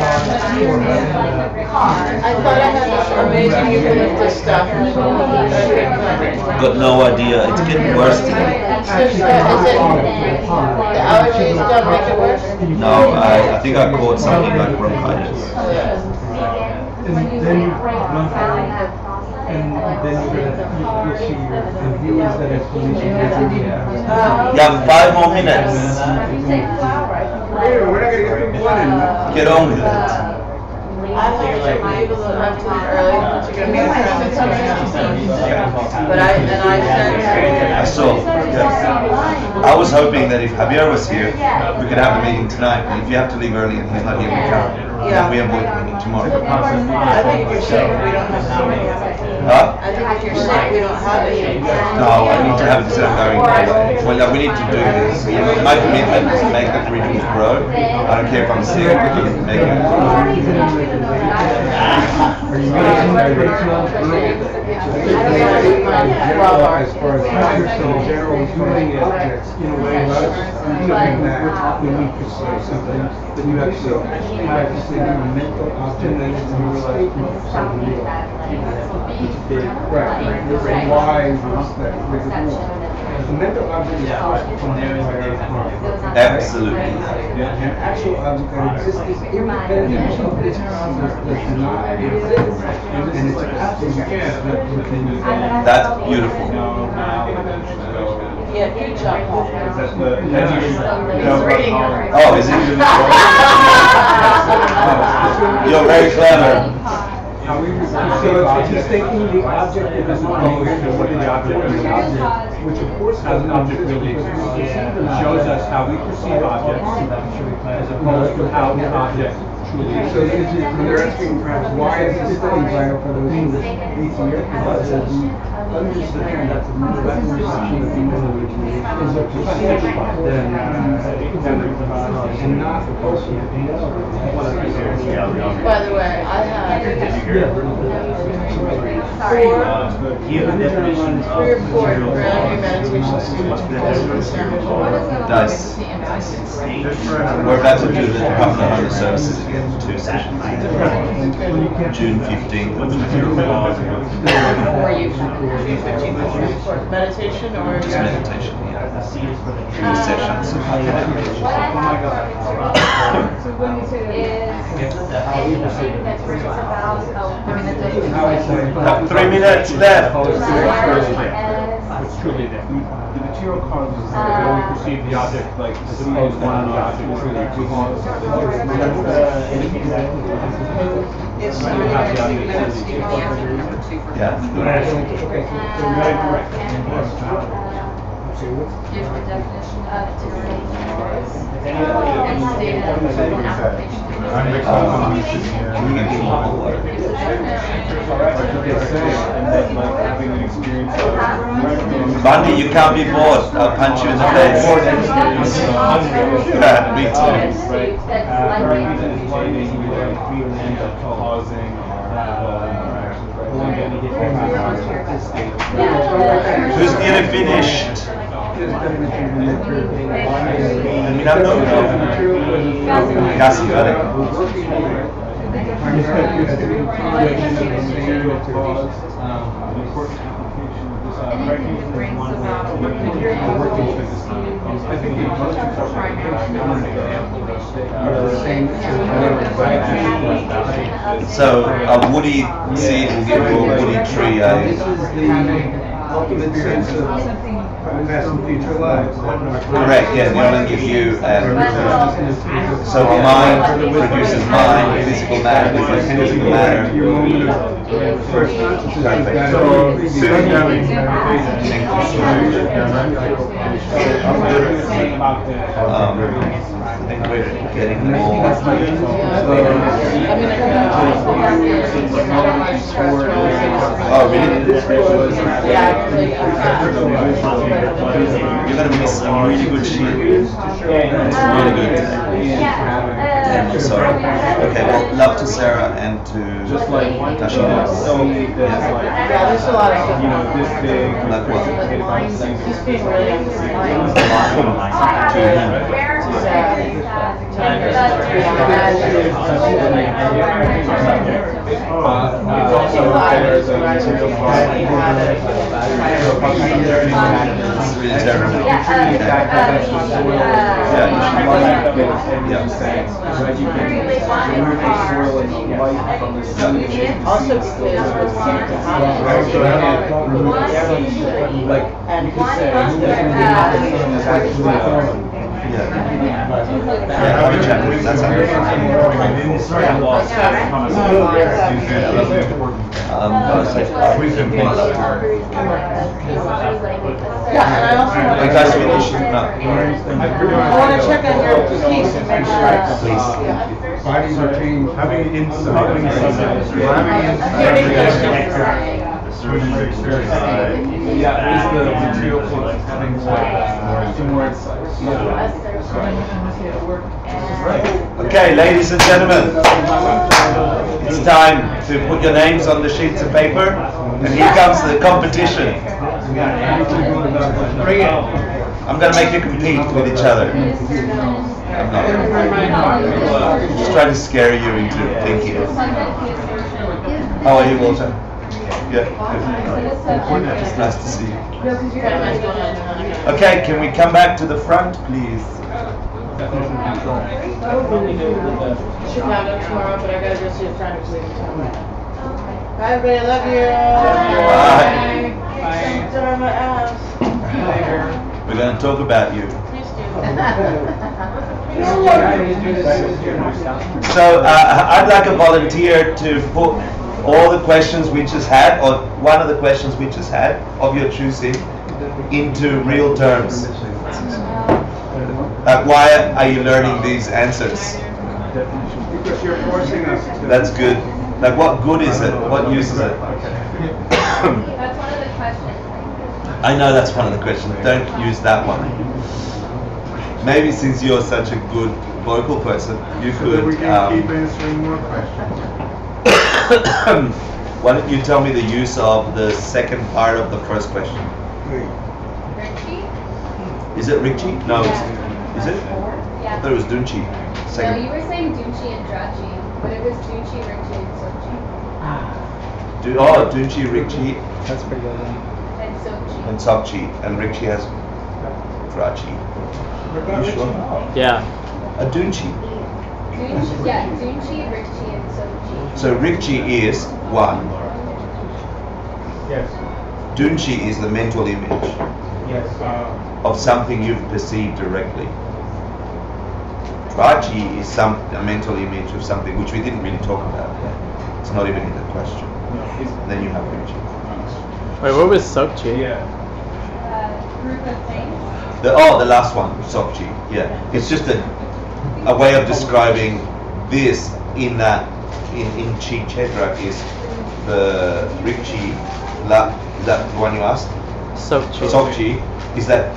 Speaker 7: I thought I had this amazing eucalyptus stuff.
Speaker 1: Got no idea. It's getting worse today.
Speaker 7: The allergies don't make it worse?
Speaker 1: No, I think I caught something like bronchitis. You have 5 more minutes.
Speaker 6: We're not going to get the blood in.
Speaker 1: Get on with it.
Speaker 7: I have to be able to have to leave early because you're going to be a friend that's coming out. But I
Speaker 1: saw. Yeah. I was hoping that if Javier was here, we could have a meeting tonight. And if you have to leave early and he's not here, we can't. Then we avoid the meeting tomorrow.
Speaker 7: I think if you're sick, we don't have to.
Speaker 1: Huh?
Speaker 7: I think if you're sick, we don't have it.
Speaker 1: No, I need to have it instead of going away. Well, we need to do this. My commitment is to make the Three Jewels grow. I don't care if I'm sick, we can make it grow.
Speaker 6: As far as general meaning objects, in a way, that when you perceive something, then you have to say a mental object, and then it's a statement of something real. Right. Why was that with the rule? The mental object is first defined by our heart.
Speaker 1: Absolutely.
Speaker 6: An actual object that exists independent of this object does not exist. And it's an object that within you.
Speaker 1: That's beautiful.
Speaker 7: Yeah, good job, Paul.
Speaker 1: Oh, is it? You're very clever.
Speaker 6: So he's taking the object that is not the object, which of course has an object really
Speaker 8: shows us how we perceive objects as opposed to how the object truly
Speaker 6: So when they're asking perhaps why is this study vital for those who ACI, because we understand that the reception of human is a perception and not the person.
Speaker 7: By the way, I had 3 or 4 brand new meditation students because of the ceremony.
Speaker 1: Nice. We're about to do the Department of Holy Services again, 2 sessions. June 15th.
Speaker 7: Or you, June 15th, meditation or?
Speaker 1: Just meditation, yeah. 3 sessions.
Speaker 2: So when you say
Speaker 1: Have 3 minutes left.
Speaker 8: It's truly there. The material causes is that we only perceive the object like as opposed to one object truly.
Speaker 7: It's
Speaker 1: Yeah.
Speaker 5: Give the definition of tyranny and state of application.
Speaker 1: Bundy, you can't be bored. I'll punch you in the face. Me too. Who's nearly finished? I mean, I'm not casi, vale.
Speaker 6: primarily as an incarnation of the same material.
Speaker 8: An important application of this
Speaker 5: Anything that brings about
Speaker 8: I think the most important
Speaker 6: Are the same
Speaker 1: So a woody seed will give you a woody tree.
Speaker 6: This is the ultimate sense of past and future lives.
Speaker 1: Correct, yeah, they only give you, so mind produces mind, physical matter produces physical matter.
Speaker 6: Your moment of first consciousness is that
Speaker 8: So, sitting down in
Speaker 1: I think we're getting more. Oh, really? You're gonna miss some really good shit. It's really good today. I'm sorry. Okay, well, love to Sarah and to Tashina.
Speaker 7: Yeah, there's a lot of stuff.
Speaker 8: You know, this big.
Speaker 1: Like what?
Speaker 7: He's being really
Speaker 1: To him. It's really terrible.
Speaker 7: also
Speaker 1: Have a chat with him. That's
Speaker 7: yeah, and I also want
Speaker 1: You guys finish? No.
Speaker 7: I want to check on your piece and make sure.
Speaker 6: Bodies are changed.
Speaker 8: Having insight. Yeah, is the material called having some more insight.
Speaker 1: Okay, ladies and gentlemen, it's time to put your names on the sheets of paper, and here comes the competition. I'm going to make you compete with each other. I'm not. Just trying to scare you into thinking. How are you, Walter? Yeah, good. Nice to see you. Okay, can we come back to the front, please?
Speaker 7: Should have it tomorrow, but I gotta go see a friend who's leaving tomorrow. Bye, everybody. Love you.
Speaker 1: Bye.
Speaker 7: Bye. Don't on my ass.
Speaker 1: We're going to talk about you. So I'd like a volunteer to put all the questions we just had, or one of the questions we just had, of your choosing, into real terms. Why are you learning these answers?
Speaker 6: Because you're forcing us to.
Speaker 1: That's good. Like, what good is it? What use is it?
Speaker 3: That's one of the questions.
Speaker 1: I know that's one of the questions. Don't use that one. Maybe since you're such a good vocal person, you
Speaker 6: So that we
Speaker 1: could.
Speaker 6: can keep answering more questions.
Speaker 1: Why don't you tell me the use of the second part of the first question?
Speaker 3: Richie?
Speaker 1: Is it Ricci? No, is it?
Speaker 3: Yeah.
Speaker 1: I thought it was Dunchi.
Speaker 3: No,
Speaker 1: Second.
Speaker 3: you were saying Dunchi and Drachi, but it was Dunchi, Richie, and Sochi.
Speaker 1: Dunchi, Ricci,
Speaker 4: That's pretty good.
Speaker 3: And Sochi.
Speaker 1: and Sochi, and Ricci has Drachi. You sure?
Speaker 4: Yeah.
Speaker 1: A Dunchi.
Speaker 3: Dunchi, yeah, Dunchi, Richie, and Sochi.
Speaker 1: So Ricci is one.
Speaker 8: Yes.
Speaker 1: Dunchi is the mental image
Speaker 8: Yes.
Speaker 1: of something you've perceived directly. Drachi is a mental image of something which we didn't really talk about. It's not even in the question. And then you have Ricci.
Speaker 4: Wait, what was Sokchi?
Speaker 8: Yeah.
Speaker 3: Group of things.
Speaker 1: The last one, Sokchi. Yeah, it's just a way of describing this in that in Chi Chedra is the Ricci. Is that the one you asked?
Speaker 4: Sokchi.
Speaker 1: Sokchi is that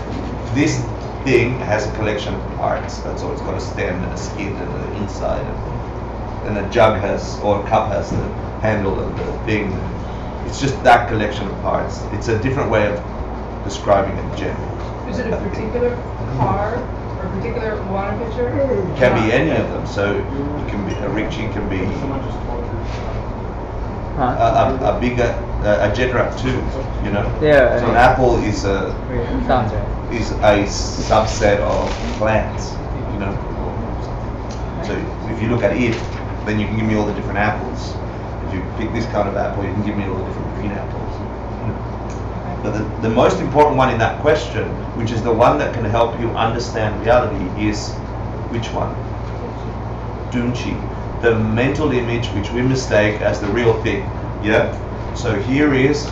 Speaker 1: this thing has a collection of parts. That's all. It's got a stem and a skin and an inside, and a jug has, or a cup has the handle and the thing. It's just that collection of parts. It's a different way of describing a gem.
Speaker 2: Is it a particular car or a particular water pitcher?
Speaker 1: Can be any of them. So it can be a rikshi, can be a bigger a Jedrak too. You know.
Speaker 4: Yeah.
Speaker 1: So an apple is a
Speaker 4: Sounds right.
Speaker 1: is a subset of plants. You know. So if you look at it, then you can give me all the different apples. If you pick this kind of apple, you can give me all the different green apples. But the most important one in that question, which is the one that can help you understand reality, is which one? Dunchi. The mental image which we mistake as the real thing. Yeah? So here is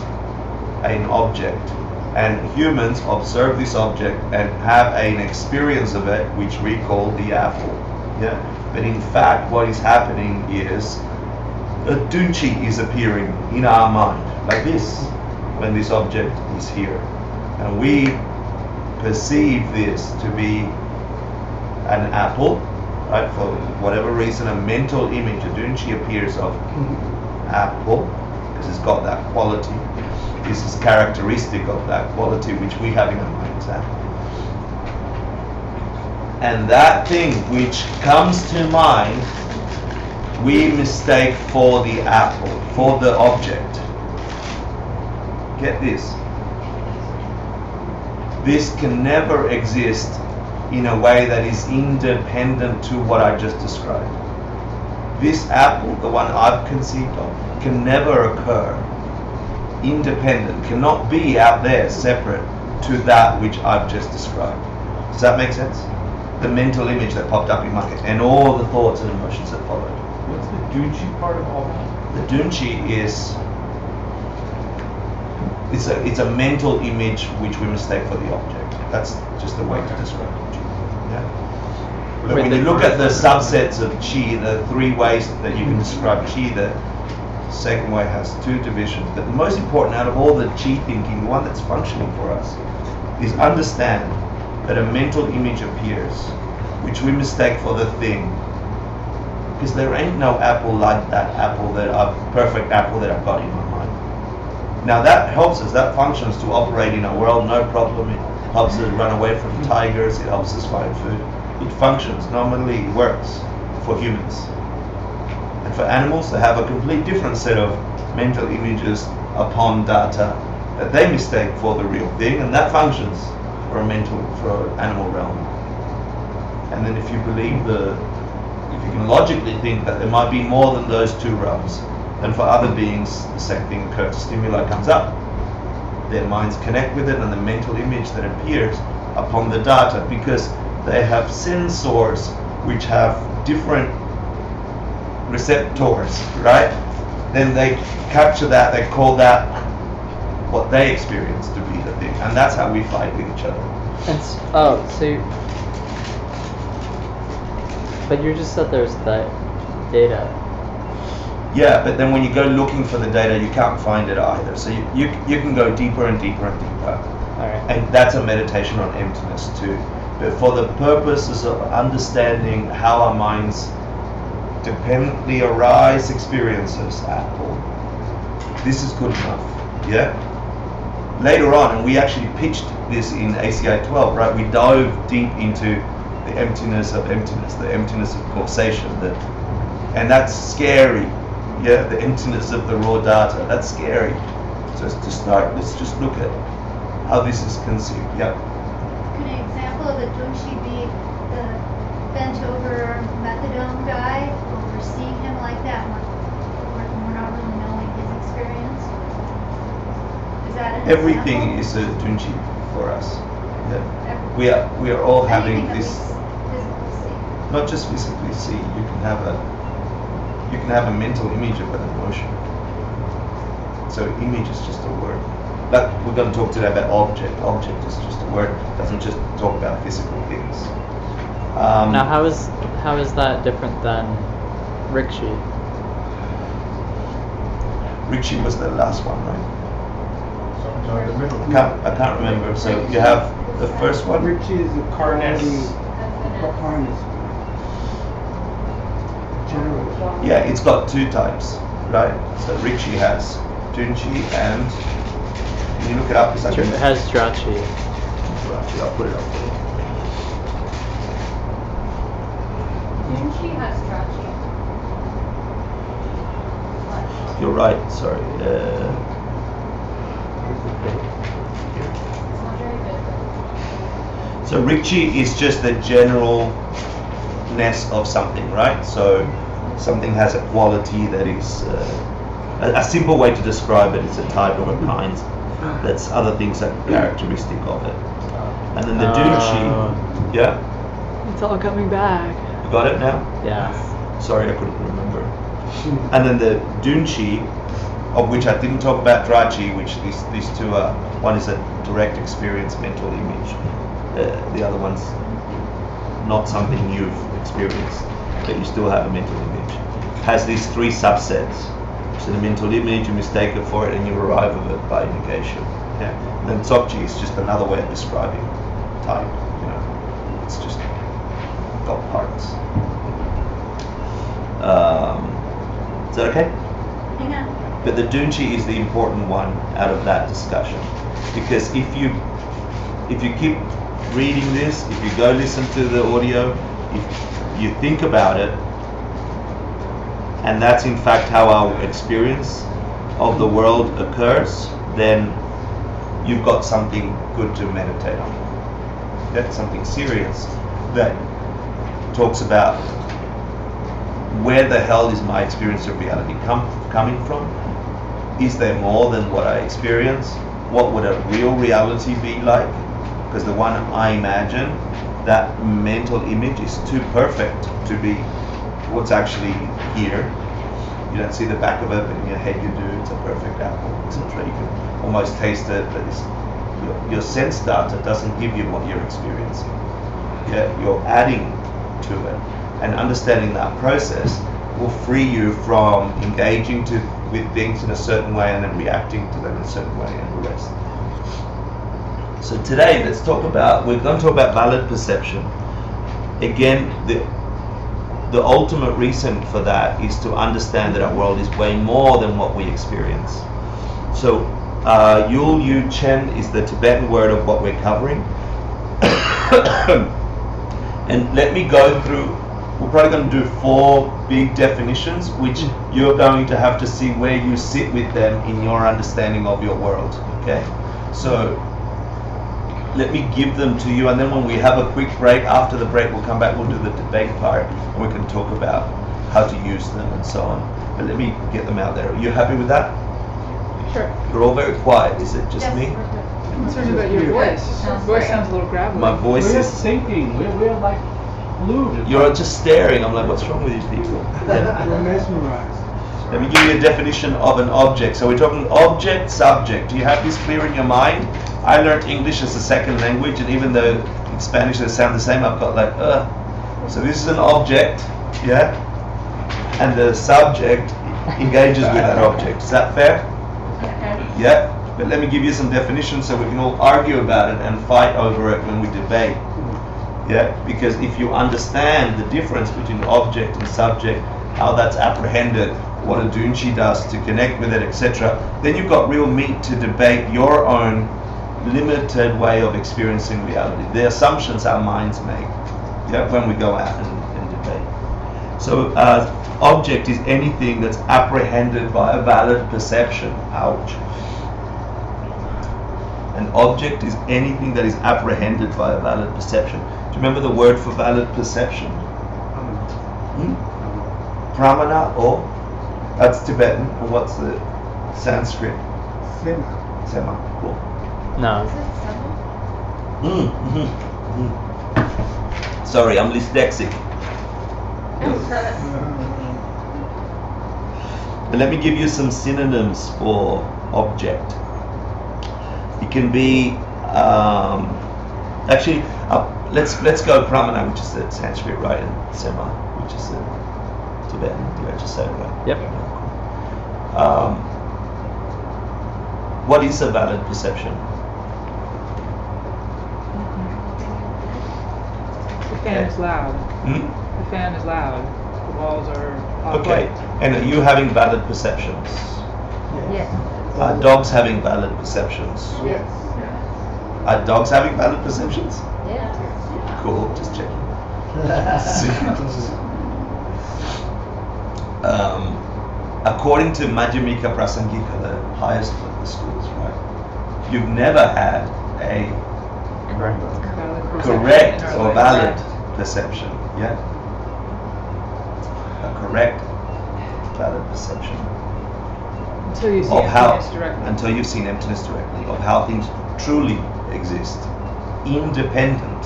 Speaker 1: an object. And humans observe this object and have an experience of it which we call the apple. Yeah? But in fact, what is happening is a dunchi is appearing in our mind, like this, when this object is here. And we perceive this to be an apple, right? For whatever reason, a mental image, a dunchi appears of apple, because it's got that quality. This is characteristic of that quality which we have in our minds. And that thing which comes to mind, we mistake for the apple, for the object. Get this. This can never exist in a way that is independent to what I just described. This apple, the one I've conceived of, can never occur independent, cannot be out there separate to that which I've just described. Does that make sense? The mental image that popped up in my head and all the thoughts and emotions that followed.
Speaker 8: What's the dunchi part of all that?
Speaker 1: The dunchi is it's a mental image which we mistake for the object. That's just the way to describe dunchi. Yeah. But when you look at the subsets of chi, the three ways that you can describe chi, the second way has two divisions. But the most important out of all the chi thinking, the one that's functioning for us, is understand that a mental image appears, which we mistake for the thing. Because there ain't no apple like that apple, that perfect apple that I've got in my mind. Now that helps us, that functions to operate in our world, no problem. It helps us run away from tigers, it helps us find food. It functions, normally it works for humans. And for animals, they have a complete different set of mental images upon data that they mistake for the real thing, and that functions for an animal realm. And then if you believe if you can logically think that there might be more than those two realms, then for other beings the same thing occurs. Stimuli comes up, their minds connect with it, and the mental image that appears upon the data, because they have sensors which have different receptors, right? Then they capture that, they call that what they experience to be the thing, and that's how we fight with each other.
Speaker 4: And but you just said there's that data.
Speaker 1: Yeah, but then when you go looking for the data, you can't find it either. So you can go deeper and deeper and deeper.
Speaker 4: All right.
Speaker 1: And that's a meditation on emptiness too. But for the purposes of understanding how our minds dependently arise experiences, apple, this is good enough. Yeah? Later on, and we actually pitched this in ACI 12, right? We dove deep into the emptiness of emptiness, the emptiness of causation, and that's scary. Yeah, the emptiness of the raw data, that's scary. So to start, let's just look at how this is conceived. Yeah.
Speaker 3: Could an example of a dunshi be the bent over methadone guy, or we're seeing him like that, we're not really knowing his experience? Is that an
Speaker 1: Everything
Speaker 3: example?
Speaker 1: is a dunchi for us. Yeah. We are all having
Speaker 3: Anything that we
Speaker 1: this.
Speaker 3: physically see.
Speaker 1: Not just physically see. You can have a mental image of an emotion. So image is just a word. But we're going to talk today about object. Object is just a word. It doesn't just talk about physical things.
Speaker 4: Now, how is that different than riksha?
Speaker 1: Riksha was the last one, right?
Speaker 8: So the middle.
Speaker 1: I can't remember. So you have the first one.
Speaker 6: Richie is the
Speaker 8: Harness.
Speaker 6: harness. General.
Speaker 1: Yeah, it's got two types, right? So Riksha has Dunchi and can you look it up? Is that
Speaker 4: It has drachi.
Speaker 1: I'll put it up for you.
Speaker 5: Junshi has Trachi.
Speaker 1: You're right. Sorry.
Speaker 5: It's not very good.
Speaker 1: So Rikchi is just the generalness of something, right? So something has a quality that is a simple way to describe it is a type or a kind. That's other things that are characteristic of it. And then the Dunshi, yeah,
Speaker 4: It's all coming back.
Speaker 1: you got it now?
Speaker 4: Yes.
Speaker 1: Sorry, I couldn't remember. And then the Dunshi, of which I didn't talk about Drachi, which these two are, one is a direct experience mental image, the other one's not something you've experienced, but you still have a mental image. Has these three subsets. So the mental image, you mistake it for it, and you arrive at it by negation. Yeah. And then Tsokchi is just another way of describing type. You know, it's just got parts. Is that okay?
Speaker 3: Yeah.
Speaker 1: But the Dunchi is the important one out of that discussion, because if you keep reading this, if you go listen to the audio, if you think about it, and that's in fact how our experience of the world occurs, then you've got something good to meditate on. That's something serious that talks about where the hell is my experience of reality coming from? Is there more than what I experience? What would a real reality be like? Because the one I imagine, that mental image is too perfect to be what's actually here. You don't see the back of it, but in your head you do. It's a perfect apple, etc. You can almost taste it, but your sense data doesn't give you what you're experiencing. Yeah, you're adding to it, and understanding that process will free you from engaging with things in a certain way and then reacting to them in a certain way and the rest. So today, we're going to talk about valid perception. Again, the ultimate reason for that is to understand that our world is way more than what we experience. So Yul Yu Chen is the Tibetan word of what we're covering. And let me go through, we're probably going to do 4 big definitions, which you're going to have to see where you sit with them in your understanding of your world, okay? So let me give them to you, and then when we have a quick break, after the break we'll come back, we'll do the debate part, and we can talk about how to use them and so on. But let me get them out there. Are you happy with that?
Speaker 2: Sure.
Speaker 1: You're all very quiet. Is it just me?
Speaker 2: I'm concerned about your voice. Your voice sounds a little gravelly.
Speaker 1: My voice
Speaker 8: We're
Speaker 1: is...
Speaker 8: sinking. We're like glued.
Speaker 1: You're just staring. I'm like, what's wrong with you people?
Speaker 6: We're mesmerized.
Speaker 1: Let me give you a definition of an object. So we're talking object, subject. Do you have this clear in your mind? I learned English as a second language, and even though in Spanish they sound the same, I've got like, So this is an object, yeah? And the subject engages with that object. Is that fair? Yeah? But let me give you some definitions so we can all argue about it and fight over it when we debate. Yeah? Because if you understand the difference between object and subject, how that's apprehended, what a Dunshi does to connect with it, etc., then you've got real meat to debate your own limited way of experiencing reality. The assumptions our minds make, yeah, when we go out and debate. So object is anything that's apprehended by a valid perception. Ouch. An object is anything that is apprehended by a valid perception. Do you remember the word for valid perception? Pramana, or? That's Tibetan. And what's the Sanskrit? Sema. Cool.
Speaker 4: No.
Speaker 1: Sorry, I'm dyslexic. But let me give you some synonyms for object. It can be actually let's go Pramana, which is the Sanskrit, right, and Sema, which is the Tibetan. Did I just say it right?
Speaker 4: Yep.
Speaker 1: What is a valid perception?
Speaker 2: The fan is loud. The fan is loud. The walls are off
Speaker 1: Okay.
Speaker 2: white.
Speaker 1: And are you having valid perceptions?
Speaker 3: Yes.
Speaker 1: Are dogs having valid perceptions?
Speaker 3: Yes.
Speaker 1: Are dogs having valid perceptions?
Speaker 3: Yes.
Speaker 1: Cool, just checking. according to Madhyamika Prasangika, the highest of the schools, right? You've never had a correct or valid perception, yeah? A correct, valid perception
Speaker 2: Until you see
Speaker 1: of how,
Speaker 2: emptiness directly.
Speaker 1: until you've seen emptiness directly, of how things truly exist, independent,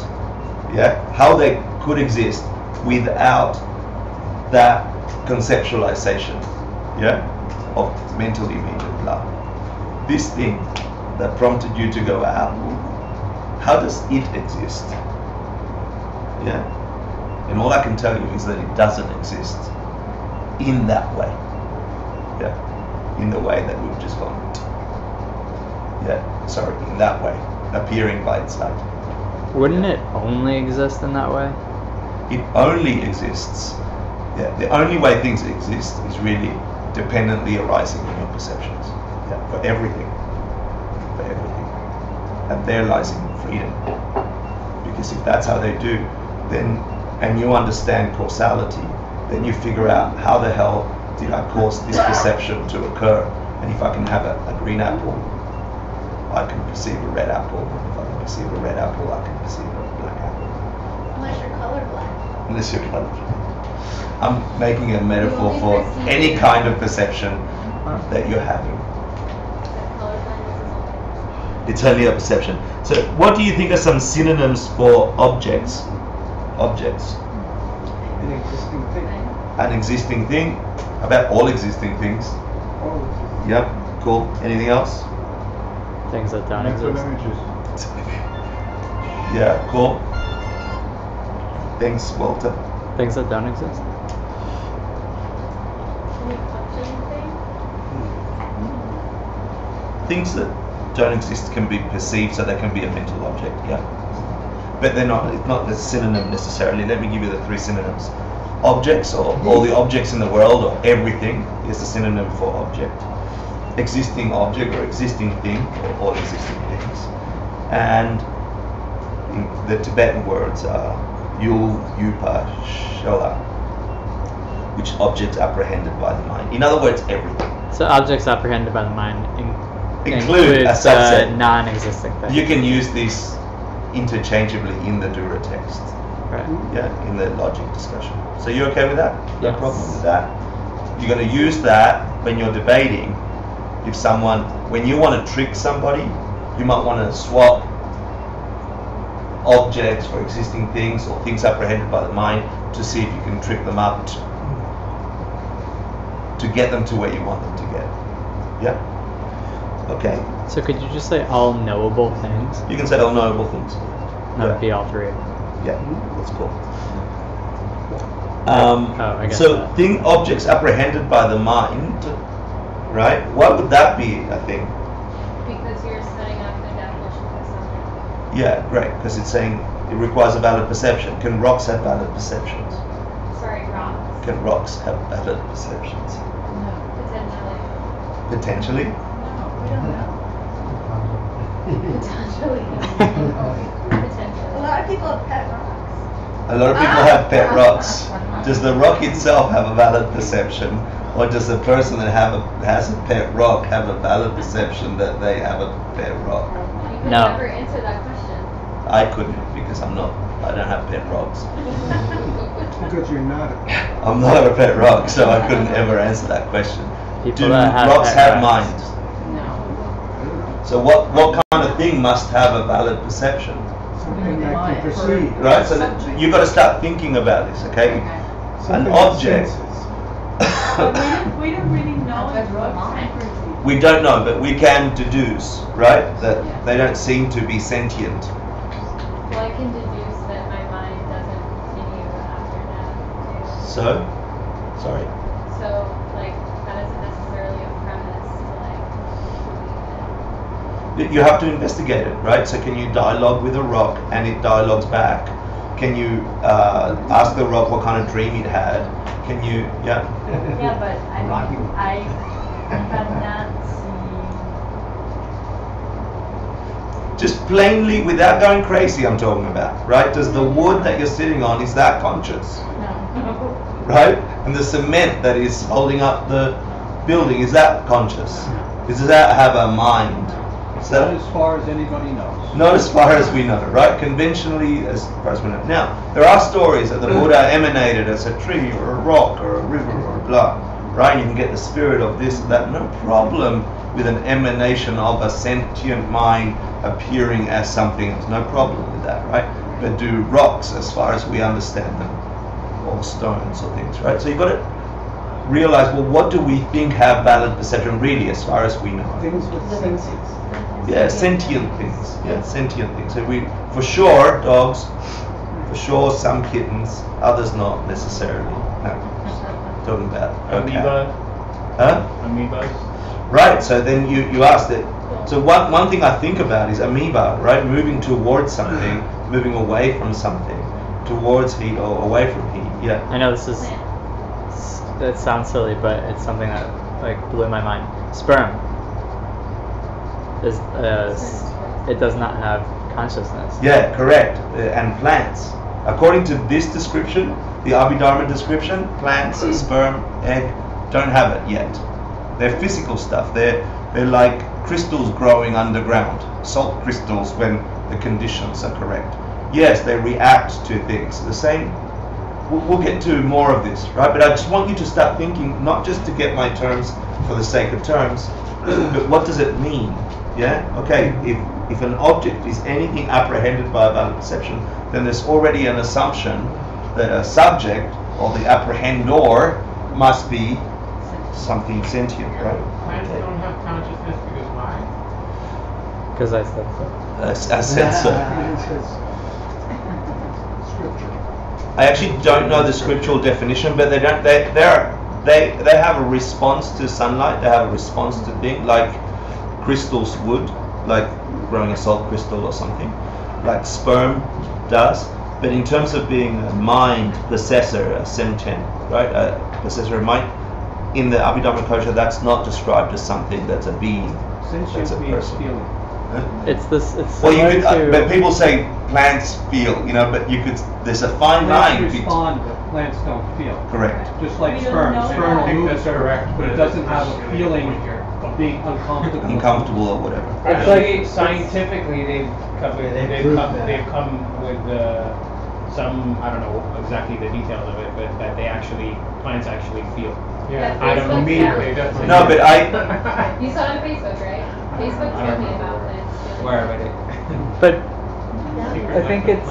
Speaker 1: yeah? How they could exist without that conceptualization, yeah, of mental image of love. This thing that prompted you to go out, how does it exist? Yeah, and all I can tell you is that it doesn't exist in that way. Yeah, in the way that we've just gone. Yeah, sorry, in that way, appearing by its light.
Speaker 4: Wouldn't it only exist in that way?
Speaker 1: It only exists. Yeah, the only way things exist is really dependently arising from your perceptions. Yeah, for everything. For everything. And there lies in freedom. Because if that's how they do, then, and you understand causality, then you figure out how the hell did I cause this perception to occur? And if I can have a green apple, I can perceive a red apple. If I can perceive a red apple, I can perceive a black apple.
Speaker 3: Unless you're colorblind.
Speaker 1: Unless you're colorblind. I'm making a metaphor for any kind of perception that you're having. It's only a perception. So what do you think are some synonyms for objects? Objects.
Speaker 6: An existing thing.
Speaker 1: An existing thing. How about all existing things?
Speaker 6: All existing.
Speaker 1: Yep, cool. Anything else?
Speaker 4: Things that don't
Speaker 8: Mental
Speaker 4: exist.
Speaker 8: images.
Speaker 1: Yeah, cool. Thanks, Walter.
Speaker 4: Things that don't exist.
Speaker 1: Things that don't exist can be perceived, so they can be a mental object, yeah. But they're not, it's not a synonym necessarily. Let me give you the three synonyms. Objects, or all the objects in the world, or everything, is a synonym for object. Existing object, or existing thing, or all existing things. And the Tibetan words are Yul, Yupa, Shola, which objects apprehended by the mind. In other words, everything.
Speaker 4: So objects apprehended by the mind
Speaker 1: Include a
Speaker 4: includes
Speaker 1: subset.
Speaker 4: non-existing things.
Speaker 1: You can use this interchangeably in the Dura text,
Speaker 4: Right.
Speaker 1: yeah, in the logic discussion. So you okay with that? No
Speaker 4: Yes.
Speaker 1: problem with that. You're going to use that when you're debating. If someone, when you want to trick somebody, you might want to swap objects for existing things or things apprehended by the mind to see if you can trick them up to get them to where you want them to get. Yeah? Okay.
Speaker 4: So could you just say all knowable things?
Speaker 1: You can say all knowable things.
Speaker 4: That would be all three.
Speaker 1: Yeah, that's cool.
Speaker 4: I guess
Speaker 1: So
Speaker 4: that.
Speaker 1: thing, objects apprehended by the mind, right? What would that be, I think?
Speaker 9: Because you're setting up the definition for something.
Speaker 1: Yeah, great, because it's saying it requires a valid perception. Can rocks have valid perceptions?
Speaker 9: Sorry, rocks.
Speaker 1: Can rocks have valid perceptions?
Speaker 9: Potentially.
Speaker 1: Potentially?
Speaker 3: We don't know.
Speaker 9: Potentially.
Speaker 3: A
Speaker 9: Potentially.
Speaker 3: lot of people have pet rocks.
Speaker 1: A lot of people have pet rocks. Does the rock itself have a valid perception? Or does the person that has a pet rock have a valid perception that they have a pet rock?
Speaker 9: You could
Speaker 4: No.
Speaker 9: never answer that question.
Speaker 1: I couldn't because I don't have pet rocks.
Speaker 6: Because you're not a
Speaker 1: I'm not a pet rock, so I couldn't ever answer that question.
Speaker 4: People
Speaker 1: Do
Speaker 4: that have
Speaker 1: rocks
Speaker 4: pet
Speaker 1: have
Speaker 4: rocks.
Speaker 1: minds?
Speaker 7: No.
Speaker 1: So what kind of thing must have a valid perception?
Speaker 6: something that can perceive.
Speaker 1: Right? So that, you've got to start thinking about this, okay? An
Speaker 6: Something that
Speaker 1: object.
Speaker 6: senses.
Speaker 7: We don't really know if rocks can perceive.
Speaker 1: We don't know, but we can deduce, right? That they don't seem to be sentient.
Speaker 9: Well, I can deduce that my mind doesn't continue after death.
Speaker 1: So? Sorry.
Speaker 9: So, like, that isn't necessarily a premise to, like, believe
Speaker 1: You have to investigate it, right? So can you dialogue with a rock and it dialogues back? Can you ask the rock what kind of dream it had? Can you, yeah?
Speaker 7: Yeah, but I cannot see.
Speaker 1: Just plainly, without going crazy, I'm talking about, right? Does the wood that you're sitting on, is that conscious?
Speaker 7: No.
Speaker 1: Right? And the cement that is holding up the building, is that conscious? Does that have a mind? So,
Speaker 8: Not as far as anybody knows.
Speaker 1: not as far as we know, right? Conventionally, as far as we know. Now, there are stories that the Buddha emanated as a tree or a rock or a river or blah, right? You can get the spirit of this or that. No problem with an emanation of a sentient mind appearing as something else. No problem with that, right? But do rocks, as far as we understand them, or stones or things, right? So you've got to realize, well, what do we think have valid perception really, as far as we know?
Speaker 6: Things with senses.
Speaker 1: Yeah, sentient things. Yeah, sentient things. So we, for sure, dogs. For sure, some kittens. Others not necessarily. No. Talking about
Speaker 8: Amoeba.
Speaker 1: Huh?
Speaker 8: Amoebas.
Speaker 1: Right. So then you asked it. So one thing I think about is amoeba, right? Moving towards something, moving away from something, towards heat or away from heat. Yeah.
Speaker 4: I know this is, it sounds silly, but it's something that like blew my mind. Sperm is it does not have consciousness.
Speaker 1: Yeah, correct. And plants. According to this description, the Abhidharma description, plants, sperm, egg, don't have it yet. They're physical stuff. They're like crystals growing underground, salt crystals when the conditions are correct. Yes, they react to things. The same. We'll get to more of this, right? But I just want you to start thinking, not just to get my terms for the sake of terms, but what does it mean? Yeah? Okay, if an object is anything apprehended by a valid perception, then there's already an assumption that a subject or the apprehendor must be something sentient, right?
Speaker 10: Plants don't have consciousness because why?
Speaker 4: Because I said so.
Speaker 1: I said so.
Speaker 6: Scripture.
Speaker 1: I actually don't know the scriptural definition, but they don't. They have a response to sunlight. They have a response to things like crystals would, like growing a salt crystal or something, like sperm does. But in terms of being a mind possessor, a sentient, right, a possessor of mind, in the Abhidharma Kosha, that's not described as something that's a being. That's a person.
Speaker 8: Feeling.
Speaker 4: It's this. It's
Speaker 1: Well, you
Speaker 4: similar
Speaker 1: could,
Speaker 4: to.
Speaker 1: but people say plants feel, but you could. There's a fine
Speaker 8: Plants
Speaker 1: line.
Speaker 8: respond, but plants don't feel.
Speaker 1: Correct.
Speaker 8: Just like
Speaker 7: We don't
Speaker 8: sperm.
Speaker 7: know
Speaker 8: Sperm
Speaker 7: that.
Speaker 8: moves,
Speaker 10: That's correct,
Speaker 8: but it doesn't have a feeling of being uncomfortable.
Speaker 1: Uncomfortable or whatever.
Speaker 10: Actually, scientifically, they've come with some, I don't know exactly the details of it, but that plants actually feel.
Speaker 9: Yeah,
Speaker 10: I don't know,
Speaker 9: Facebook,
Speaker 10: me,
Speaker 9: yeah.
Speaker 10: they definitely.
Speaker 1: No, but
Speaker 9: You saw it on Facebook, right? Facebook told me about this.
Speaker 10: Where, but
Speaker 4: But I think it's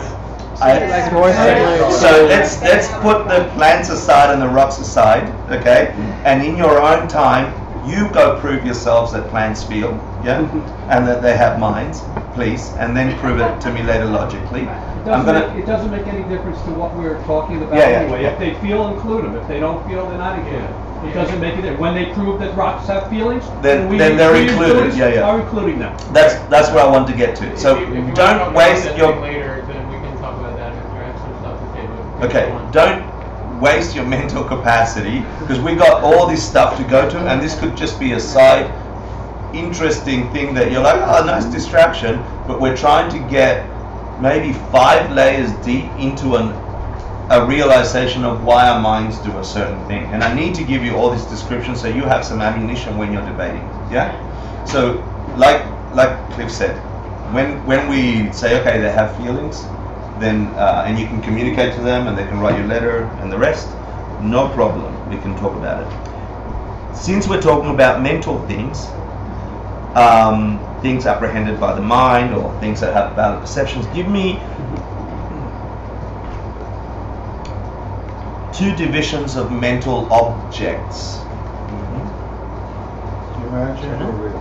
Speaker 1: I-
Speaker 4: more similar.
Speaker 1: So let's put the plants aside and the rocks aside, okay? And in your own time, you go prove yourselves that plants feel, yeah, and that they have minds, please, and then prove it to me later logically.
Speaker 8: It doesn't make any difference to what we're talking about
Speaker 1: Yeah, yeah.
Speaker 8: anyway. If they feel, include them. If they don't feel, they're not included. It doesn't make it. When they prove that rocks have feelings,
Speaker 1: Then
Speaker 8: we
Speaker 1: they're
Speaker 8: we
Speaker 1: included, yeah, yeah.
Speaker 8: Are including them.
Speaker 1: That's where I want to get to. So
Speaker 10: If you wanna
Speaker 1: don't
Speaker 10: talk
Speaker 1: waste
Speaker 10: about
Speaker 1: your
Speaker 10: that later, then we can talk about that if you have some stuff to say. But
Speaker 1: Okay,
Speaker 10: go on.
Speaker 1: don't waste your mental capacity, because we got all this stuff to go to, and this could just be a side interesting thing that you're like, oh, nice distraction, but we're trying to get maybe 5 layers deep into a realization of why our minds do a certain thing. And I need to give you all this description so you have some ammunition when you're debating. Yeah? So like Cliff said, when we say, okay, they have feelings, then and you can communicate to them and they can write you a letter and the rest, no problem, we can talk about it. Since we're talking about mental things, things apprehended by the mind or things that have valid perceptions, give me 2 divisions of mental objects.
Speaker 6: Imagine or real.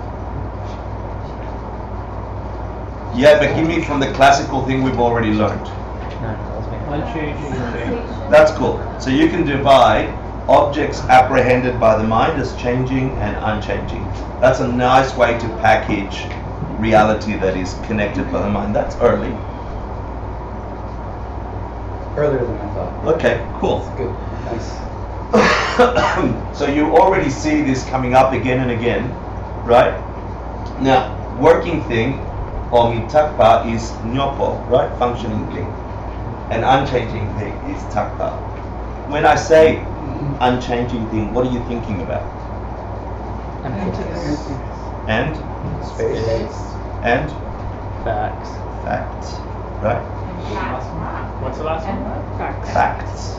Speaker 1: Yeah, but give me from the classical thing we've already learned.
Speaker 8: Unchanging or changing.
Speaker 1: That's cool. So you can divide objects apprehended by the mind as changing and unchanging. That's a nice way to package reality that is connected by the mind. That's early.
Speaker 11: Earlier than I thought.
Speaker 1: Okay, cool.
Speaker 11: That's good. Nice.
Speaker 1: So you already see this coming up again and again, right? Now, working thing, or mitakpa, is nyopo, right? Functioning thing. An unchanging thing is takpa. When I say unchanging thing, what are you thinking about?
Speaker 4: Emptiness.
Speaker 1: and
Speaker 11: Space.
Speaker 1: and
Speaker 4: Facts.
Speaker 1: facts, right?
Speaker 10: What's the last one?
Speaker 2: Facts.
Speaker 1: Facts.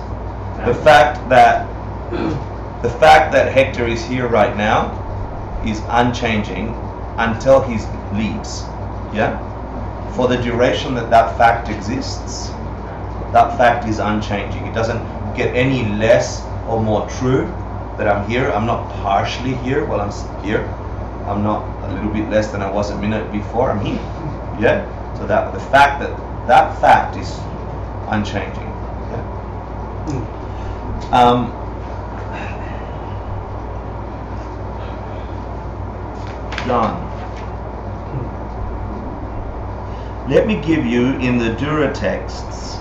Speaker 1: The fact that Hector is here right now is unchanging until he leaves. Yeah? For the duration that that fact exists, that fact is unchanging. It doesn't get any less or more true that I'm here. I'm not partially here while I'm here. I'm not a little bit less than I was a minute before. I'm here. Yeah? So that the fact that that fact is unchanging. Yeah? John, let me give you in the Dura texts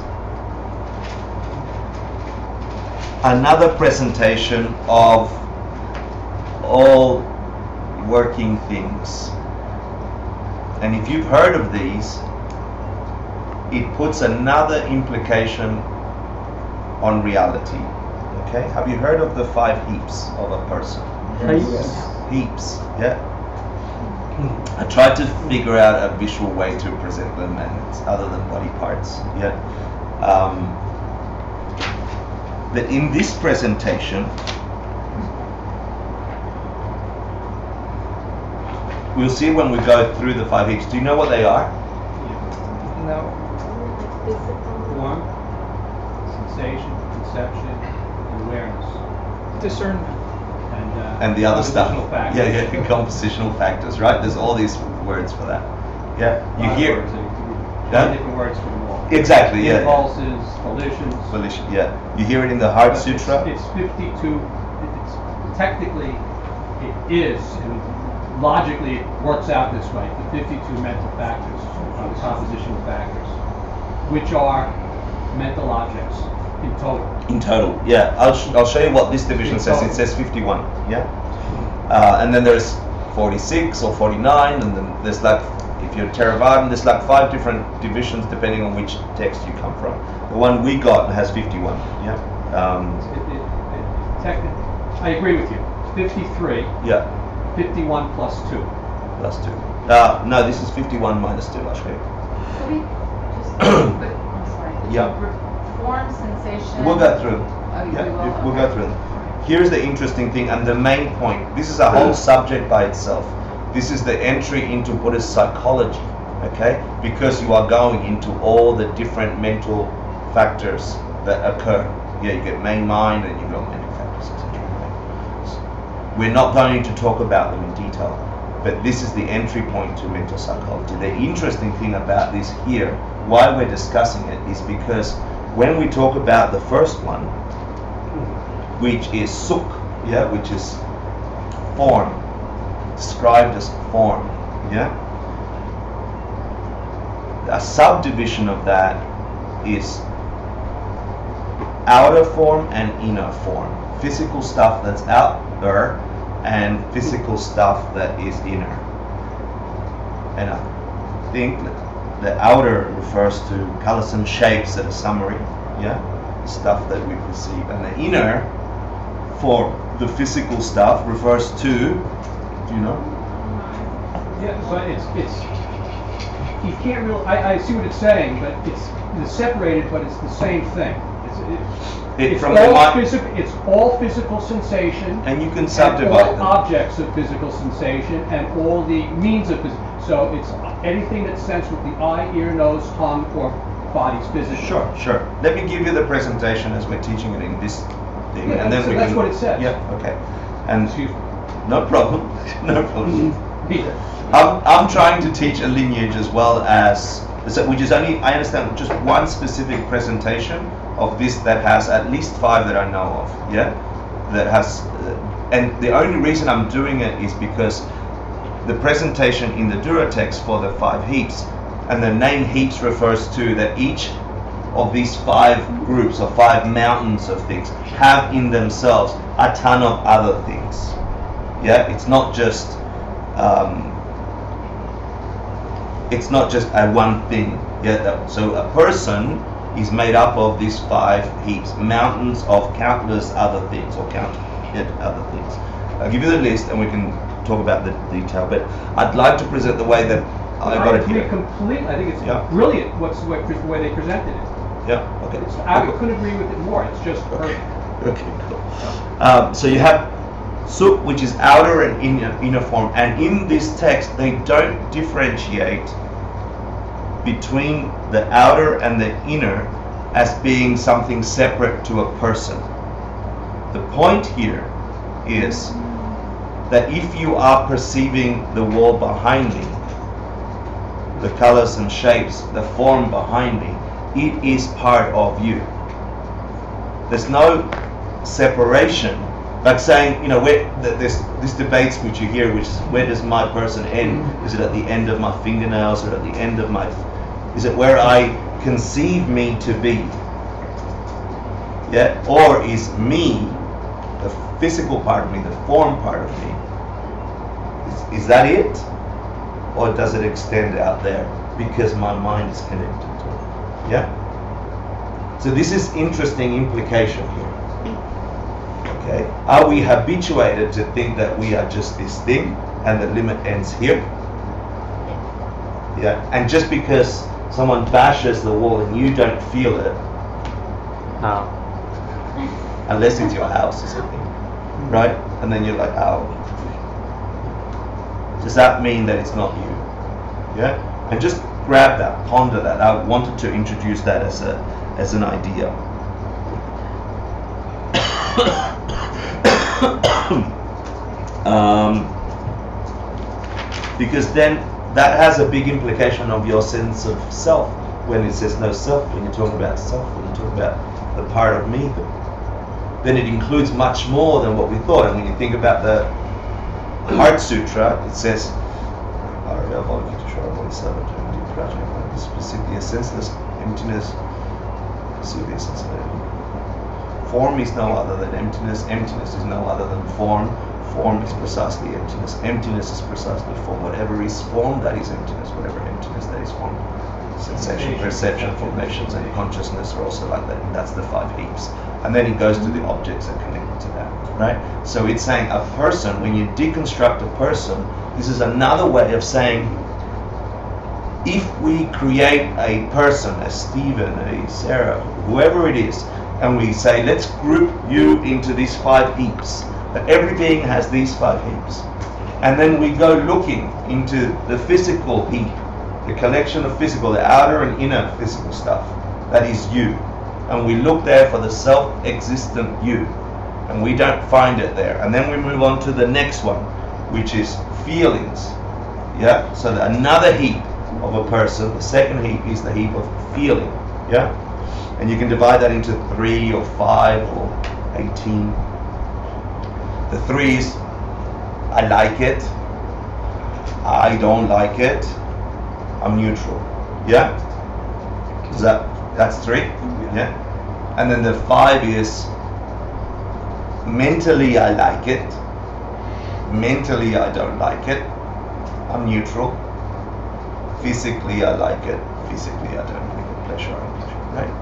Speaker 1: another presentation of all working things. And if you've heard of these, it puts another implication on reality. Okay? Have you heard of the 5 heaps of a person? Heaps, yeah. I tried to figure out a visual way to present them, and it's other than body parts. Yeah. That in this presentation, we'll see when we go through the 5 heaps. Do you know what they are?
Speaker 2: No.
Speaker 8: Form, sensation, conception, and awareness.
Speaker 2: Discernment.
Speaker 8: And
Speaker 1: the other stuff.
Speaker 8: compositional factors.
Speaker 1: Yeah, compositional factors, right? There's all these words for that. Yeah, you hear.
Speaker 8: Different words for them all.
Speaker 1: Exactly, yeah.
Speaker 8: Impulses, volitions.
Speaker 1: Volition, yeah. You hear it in the Heart Sutra.
Speaker 8: It's 52. It's technically it is, and logically it works out this way. The 52 mental factors, or the compositional factors, which are mental objects in total.
Speaker 1: In total, yeah. I'll show you what this division says. It says 51, yeah. And then there's 46 or 49, and then there's like, if you're Theravadan, there's like 5 different divisions depending on which text you come from. The one we got has 51, yeah.
Speaker 8: I agree with you. 53.
Speaker 1: Yeah.
Speaker 8: 51 plus 2.
Speaker 1: Plus 2. No, this is 51 minus 2, I'll show you.
Speaker 5: Could we just, I'm sorry.
Speaker 1: Yeah.
Speaker 5: Form, sensation.
Speaker 1: We'll go through.
Speaker 5: Oh, you
Speaker 1: Yeah,
Speaker 5: will?
Speaker 1: we'll go through them. Here's the interesting thing and the main point. This is a whole subject by itself. This is the entry into Buddhist psychology, okay? Because you are going into all the different mental factors that occur. Yeah, you get main mind and you got mental factors, etc. We're not going to talk about them in detail, but this is the entry point to mental psychology. The interesting thing about this here, why we're discussing it, is because when we talk about the first one, which is sukh, yeah, which is form, described as form, yeah. A subdivision of that is outer form and inner form. Physical stuff that's outer and physical stuff that is inner. And I think the outer refers to colors and shapes that are summary, yeah, stuff that we perceive, and the inner, for the physical stuff, refers to, do you know?
Speaker 8: Yeah, but it's you can't really. I see what it's saying, but it's separated, but it's the same thing. It's all physical sensation,
Speaker 1: and you can subdivide
Speaker 8: all
Speaker 1: them.
Speaker 8: Objects of physical sensation, and all the means of physical. So it's anything that's sensed with the eye, ear, nose, tongue, or body's physical.
Speaker 1: Sure. Let me give you the presentation as we're teaching it in this thing,
Speaker 8: Yeah,
Speaker 1: and then
Speaker 8: so that's what it says.
Speaker 1: Yeah. Okay. And
Speaker 8: Excuse me.
Speaker 1: no problem. No problem. I'm trying to teach a lineage as well as, which is only, I understand, just one specific presentation of this that has at least 5 that I know of, yeah? That has, and the only reason I'm doing it is because the presentation in the Dura text for the 5 heaps, and the name heaps refers to that each of these 5 groups or 5 mountains of things have in themselves a ton of other things. Yeah, it's not just a one thing. Yeah, so a person is made up of these 5 heaps, mountains of countless other things, or other things. I'll give you the list and we can talk about the detail, but I'd like to present the way that I got it here.
Speaker 8: Completely. I think it's
Speaker 1: Yeah.
Speaker 8: brilliant the way they presented it.
Speaker 1: Yeah, okay.
Speaker 8: I couldn't agree with it more. It's just perfect.
Speaker 1: Okay, cool. So you have Suk, which is outer and inner form, and in this text they don't differentiate between the outer and the inner as being something separate to a person. The point here is that if you are perceiving the wall behind me, the colors and shapes, the form behind me, it is part of you. There's no separation, like saying, you know, where this debates which you hear, which is where does my person end? Is it at the end of my fingernails or at the end of my, is it where I conceive me to be? Yeah, or is me, the physical part of me, the form part of me, is that it? Or does it extend out there because my mind is connected to it? Yeah? So this is interesting implication here. Okay? Are we habituated to think that we are just this thing and the limit ends here? Yeah? And just because someone bashes the wall and you don't feel it, unless it's your house or something, right? And then you're like, oh. Does that mean that it's not you? Yeah? And just grab that, ponder that. I wanted to introduce that as an idea. Because then that has a big implication of your sense of self. When it says no self, when you're talking about self, when you're talking about the part of me, then it includes much more than what we thought. And when you think about the Heart Sutra, it says, specifically a senseless emptiness, form is no other than emptiness, emptiness is no other than form, form is precisely emptiness, emptiness is precisely form, whatever is form, that is emptiness, whatever emptiness, that is form. Sensation, perception, formations, and consciousness are also like that, and that's the 5 heaps. And then it goes to the objects that connect to that, right? So it's saying a person, when you deconstruct a person, this is another way of saying, if we create a person, a Stephen, a Sarah, whoever it is, and we say, let's group you into these 5 heaps, that every being has these 5 heaps, and then we go looking into the physical heap, the collection of physical, the outer and inner physical stuff, that is you. And we look there for the self-existent you, and we don't find it there. And then we move on to the next one, which is feelings. Yeah, so another heap of a person, the second heap is the heap of feeling. Yeah, and you can divide that into 3 or 5 or 18. The 3 is, I like it, I don't like it, I'm neutral. Yeah? Is that's 3? Yeah? And then the 5 is mentally I like it, mentally I don't like it, I'm neutral, physically I like it, physically I don't like it, pleasure or pleasure, right?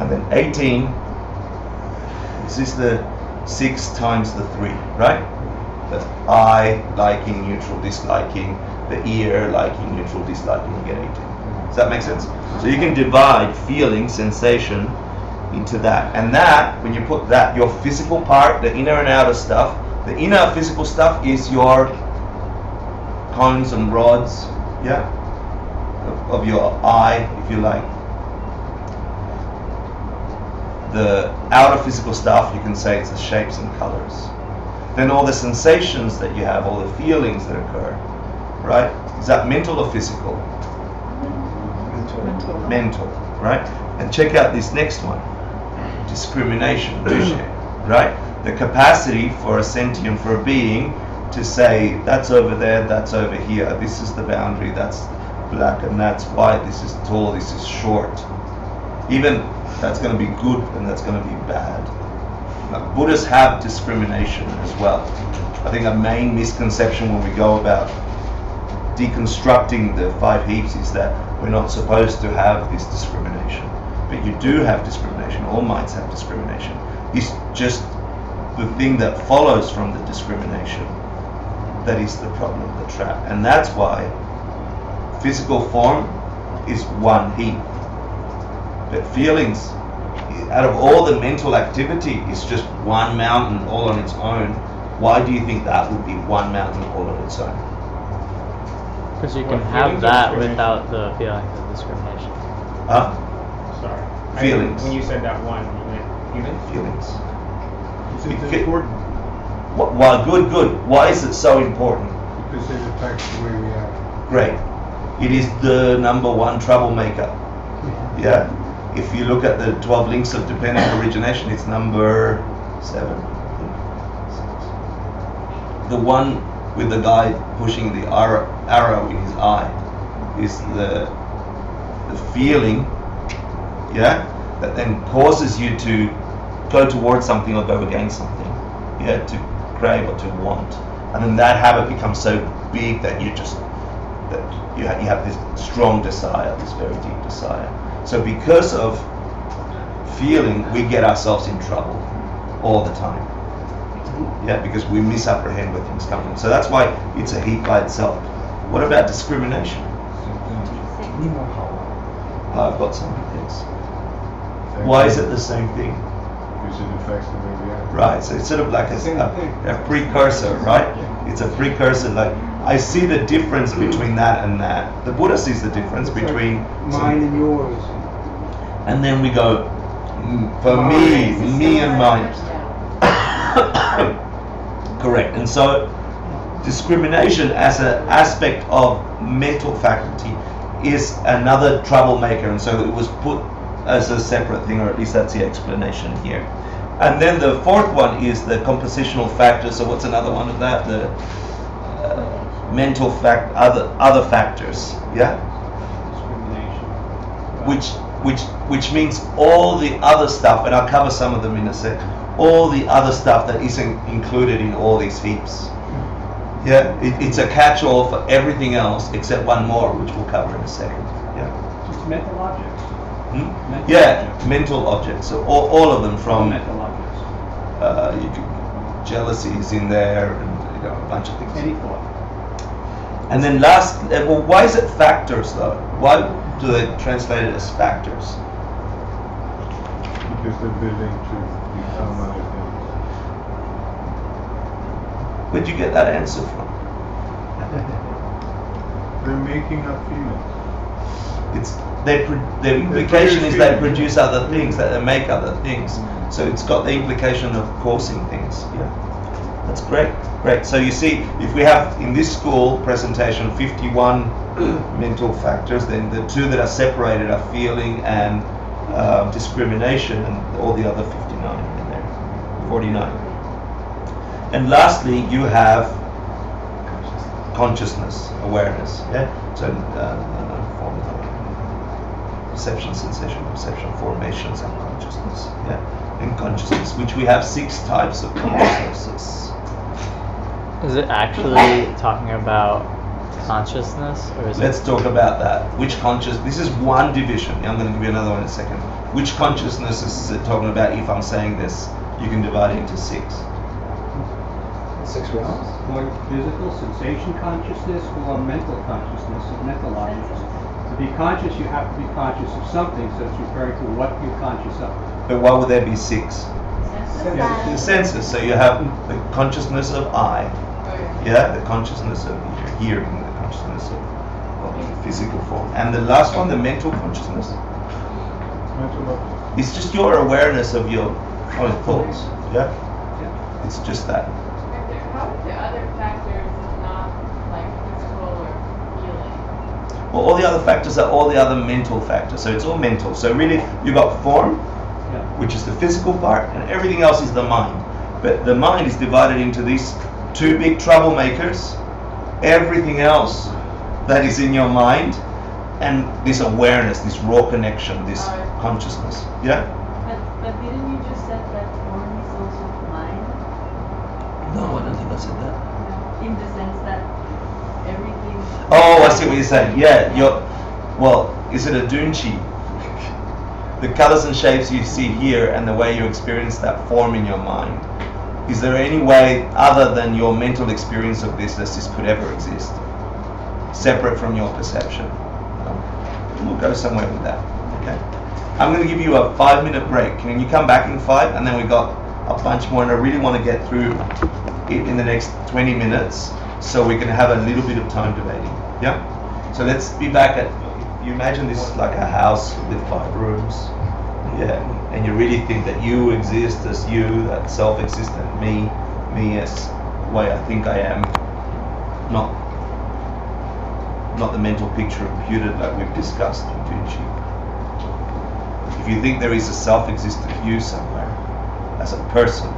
Speaker 1: And then 18, this is the 6 times the 3, right? That's I liking, neutral, disliking, the ear liking, neutral, disliking, you get 18. Does that make sense? So you can divide feeling, sensation into that. And that, when you put that, your physical part, the inner and outer stuff, the inner physical stuff is your cones and rods, yeah, of your eye, if you like. The outer physical stuff, you can say it's the shapes and colors. Then all the sensations that you have, all the feelings that occur, right? Is that mental or physical? Mental, right? And check out this next one. Discrimination, right? The capacity for a sentient, for a being, to say, that's over there, that's over here, this is the boundary, that's black and that's white, this is tall, this is short. Even that's going to be good and that's going to be bad. Now, Buddhists have discrimination as well. I think a main misconception when we go about deconstructing the 5 heaps is that we're not supposed to have this discrimination. But you do have discrimination. All minds have discrimination. It's just the thing that follows from the discrimination that is the problem, the trap. And that's why physical form is one heap, but feelings, out of all the mental activity, is just one mountain all on its own. Why do you think that would be one mountain all on its own?
Speaker 4: Because you
Speaker 10: What,
Speaker 4: can have
Speaker 10: feelings or
Speaker 4: that
Speaker 10: discrimination?
Speaker 4: without the feelings of discrimination.
Speaker 1: Huh?
Speaker 10: Sorry.
Speaker 1: Feelings.
Speaker 10: When you said that one, you meant feelings?
Speaker 1: Feelings.
Speaker 6: It's
Speaker 1: Okay.
Speaker 6: important
Speaker 1: Why? Good. Why is it so important?
Speaker 6: because it affects the way we act.
Speaker 1: Great. It is the number one troublemaker. Yeah. If you look at the 12 links of dependent origination, it's number 7. The one with the guy pushing the arrow in his eye is the feeling, yeah, that then causes you to go towards something or go against something, yeah, to crave or to want, and then that habit becomes so big that you have this strong desire, this very deep desire. So because of feeling, we get ourselves in trouble all the time. Yeah, because we misapprehend where things come from. So that's why it's a heap by itself. What about discrimination? I've got something else. Why is it the same thing?
Speaker 6: Because it affects the way we act.
Speaker 1: Right, so it's sort of like a precursor, right? It's a precursor. Like, I see the difference between that and that. The Buddha sees the difference
Speaker 6: It's like
Speaker 1: between
Speaker 6: mine and yours.
Speaker 1: and then we go, for me and mine. Correct. And so discrimination as an aspect of mental faculty is another troublemaker, and so it was put as a separate thing, or at least that's the explanation here. And then the fourth one is the compositional factor. So what's another one of that? The mental other factors, yeah? Which means all the other stuff, and I'll cover some of them in a sec, all the other stuff that isn't included in all these heaps. Yeah, it's a catch-all for everything else except one more, which we'll cover in a second. Yeah.
Speaker 8: It's mental objects.
Speaker 1: Mental objects. So all of them from
Speaker 8: mental objects.
Speaker 1: Jealousy is in there, and a bunch of things.
Speaker 8: Any thought.
Speaker 1: And then last, well, why is it factors though? Why do they translate it as factors?
Speaker 6: Because they're building to become other things.
Speaker 1: Where'd you get that answer from?
Speaker 6: They're making up feelings.
Speaker 1: The implication is they produce other things, that they make other things. So it's got the implication of causing things. Yeah, that's great. Great. So you see, if we have in this school presentation 51 mental factors, then the two that are separated are feeling and discrimination, and all the other 59 in there, 49. And lastly, you have consciousness, awareness. Yeah. So perception, sensation, perception, formations, and consciousness. Yeah. And consciousness, which we have 6 types of consciousnesses.
Speaker 4: Is it actually talking about consciousness, or is
Speaker 1: Let's talk about that. Which this is one division. I'm going to give you another one in a second. Which consciousness is it talking about? If I'm saying this, you can divide it into 6.
Speaker 11: 6 realms?
Speaker 8: Or physical sensation consciousness or mental consciousness of mental objects. To be conscious, you have to be conscious of something, so it's referring to what you're conscious of.
Speaker 1: But why would there be 6? The senses. So you have the consciousness of eye, yeah, the consciousness of your hearing, the consciousness of the physical form, and the last one, the mental consciousness. It's just your awareness of your own thoughts. Yeah, it's just that.
Speaker 9: How are the other factors not like physical or feeling?
Speaker 1: Well, all the other factors are all the other mental factors. So it's all mental. So really, you've got form, which is the physical part, and everything else is the mind. But the mind is divided into these 2 big troublemakers, everything else that is in your mind, and this awareness, this raw connection, this consciousness. Yeah?
Speaker 7: But didn't you just say that form is also mind?
Speaker 1: No, I don't think I said that.
Speaker 7: In the sense that everything...
Speaker 1: Oh, I see what you're saying. Yeah, well, is it a dunchi? The colors and shapes you see here and the way you experience that form in your mind Is there any way other than your mental experience of this that this could ever exist? Separate from your perception? We'll go somewhere with that. Okay. I'm going to give you a 5-minute break. Can you come back in 5? And then we've got a bunch more, and I really want to get through it in the next 20 minutes so we can have a little bit of time debating. Yeah? So let's be back at, you imagine this is like a house with 5 rooms. Yeah, and you really think that you exist as you, that self-existent me as the way I think I am, not the mental picture imputed like we've discussed in Junshi. If you think there is a self-existent you somewhere, as a person,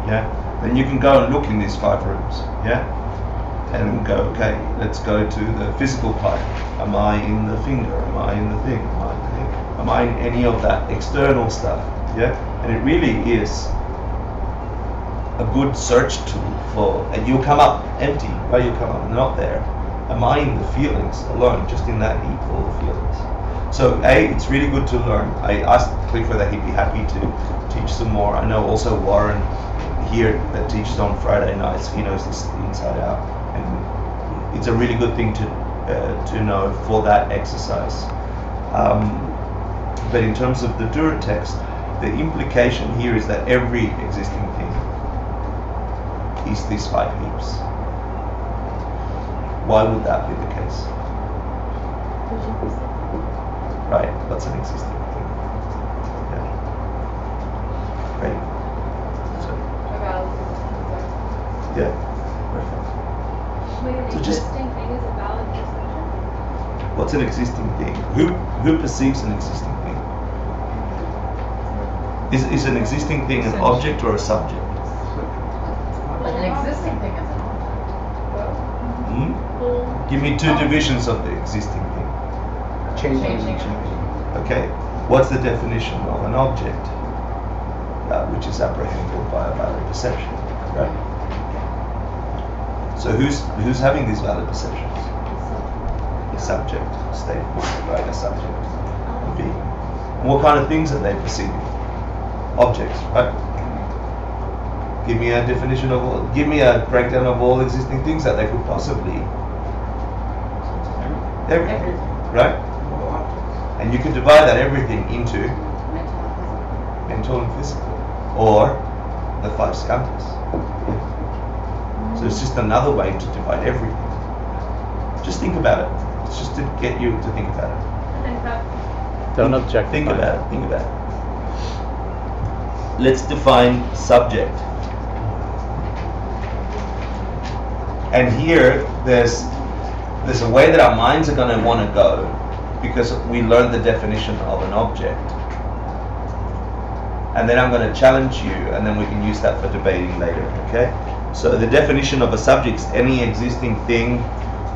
Speaker 1: yeah, then you can go and look in these 5 rooms, yeah, and go, okay, let's go to the physical part. Am I in the finger? Am I in the thing? Am I in the thing? Am I in any of that external stuff? Yeah, and it really is a good search tool for, and you'll come up empty, right? You'll come up not there. Am I in the feelings alone, just in that heap full of feelings? So it's really good to learn. I asked Clifford that he'd be happy to teach some more. I know also Warren here that teaches on Friday nights. He knows this inside out, and it's a really good thing to know for that exercise. But in terms of the Dura text, the implication here is that every existing thing is these 5 heaps. Why would that be the case? Right, what's an existing thing? Yeah. Great. So, yeah, perfect.
Speaker 9: Wait, an
Speaker 1: So just-
Speaker 9: existing thing is a valid perception?
Speaker 1: What's an existing thing? Who perceives an existing thing? Is an existing thing an object or a subject?
Speaker 5: An existing thing is an object.
Speaker 1: Give me 2 divisions of the existing thing.
Speaker 5: Changing.
Speaker 1: Okay, what's the definition of an object? Which is apprehended by a valid perception, right? So who's having these valid perceptions? The subject, state of mind, right? A subject, a being. And what kind of things are they perceiving? Objects, right? Give me a definition of all, give me a breakdown of all existing things that they could possibly. Everything, right? And you can divide that everything into mental and physical, or the 5 skandhas. So it's just another way to divide everything. Just think about it. It's just to get you to think about it.
Speaker 4: Don't object.
Speaker 1: Think about it. Think about it. Let's define subject. And here, there's a way that our minds are going to want to go, because we learned the definition of an object. And then I'm going to challenge you, and then we can use that for debating later, okay? So the definition of a subject is any existing thing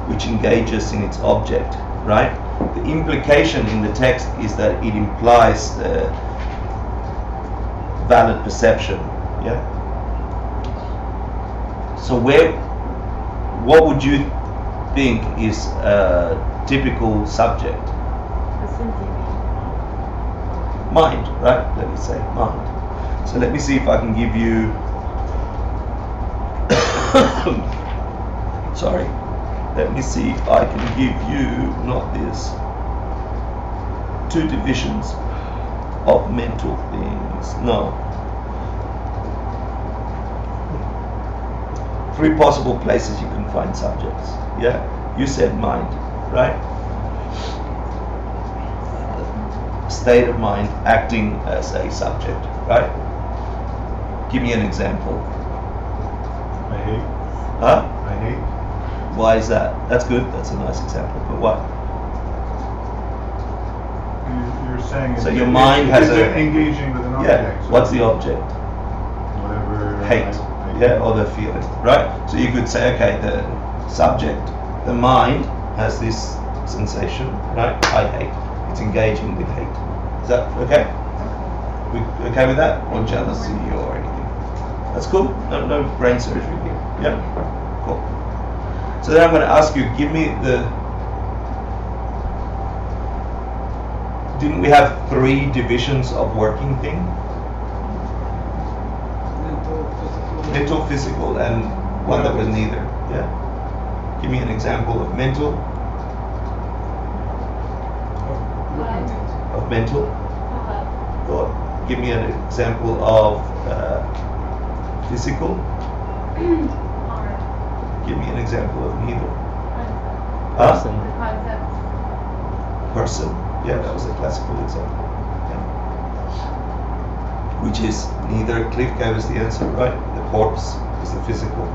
Speaker 1: which engages in its object, right? The implication in the text is that it implies valid perception, yeah? So what would you think is a typical subject? Mind, right? Let me say mind. So let me see if I can give you sorry. Let me see if I can give you, not this, 2 divisions of mental things. No. 3 possible places you can find subjects. Yeah? You said mind, right? State of mind acting as a subject, right? Give me an example.
Speaker 11: I hate.
Speaker 1: Huh?
Speaker 11: I hate.
Speaker 1: Why is that? That's good. That's a nice example. But why?
Speaker 11: You're saying.
Speaker 1: So your mind has a
Speaker 11: engaging with an object.
Speaker 1: Yeah.
Speaker 11: So
Speaker 1: What's the object?
Speaker 11: Whatever.
Speaker 1: Hate. Yeah, or the feeling, right? So you could say, okay, the subject, the mind has this sensation, right? I hate. It's engaging with hate. Is that okay? We okay with that? Or jealousy or anything? That's cool. No brain surgery here. Yeah. Cool. So then I'm going to ask you, give me the. Didn't we have 3 divisions of working thing? mental, physical, and one that was neither. Yeah. Give me an example of mental. Of mental. Thought. Give me an example of physical. Give me an example of neither.
Speaker 4: Person.
Speaker 1: Person. Yeah, that was a classical example. Yeah. Which is neither. Cliff gave us the answer, right? The corpse is the physical.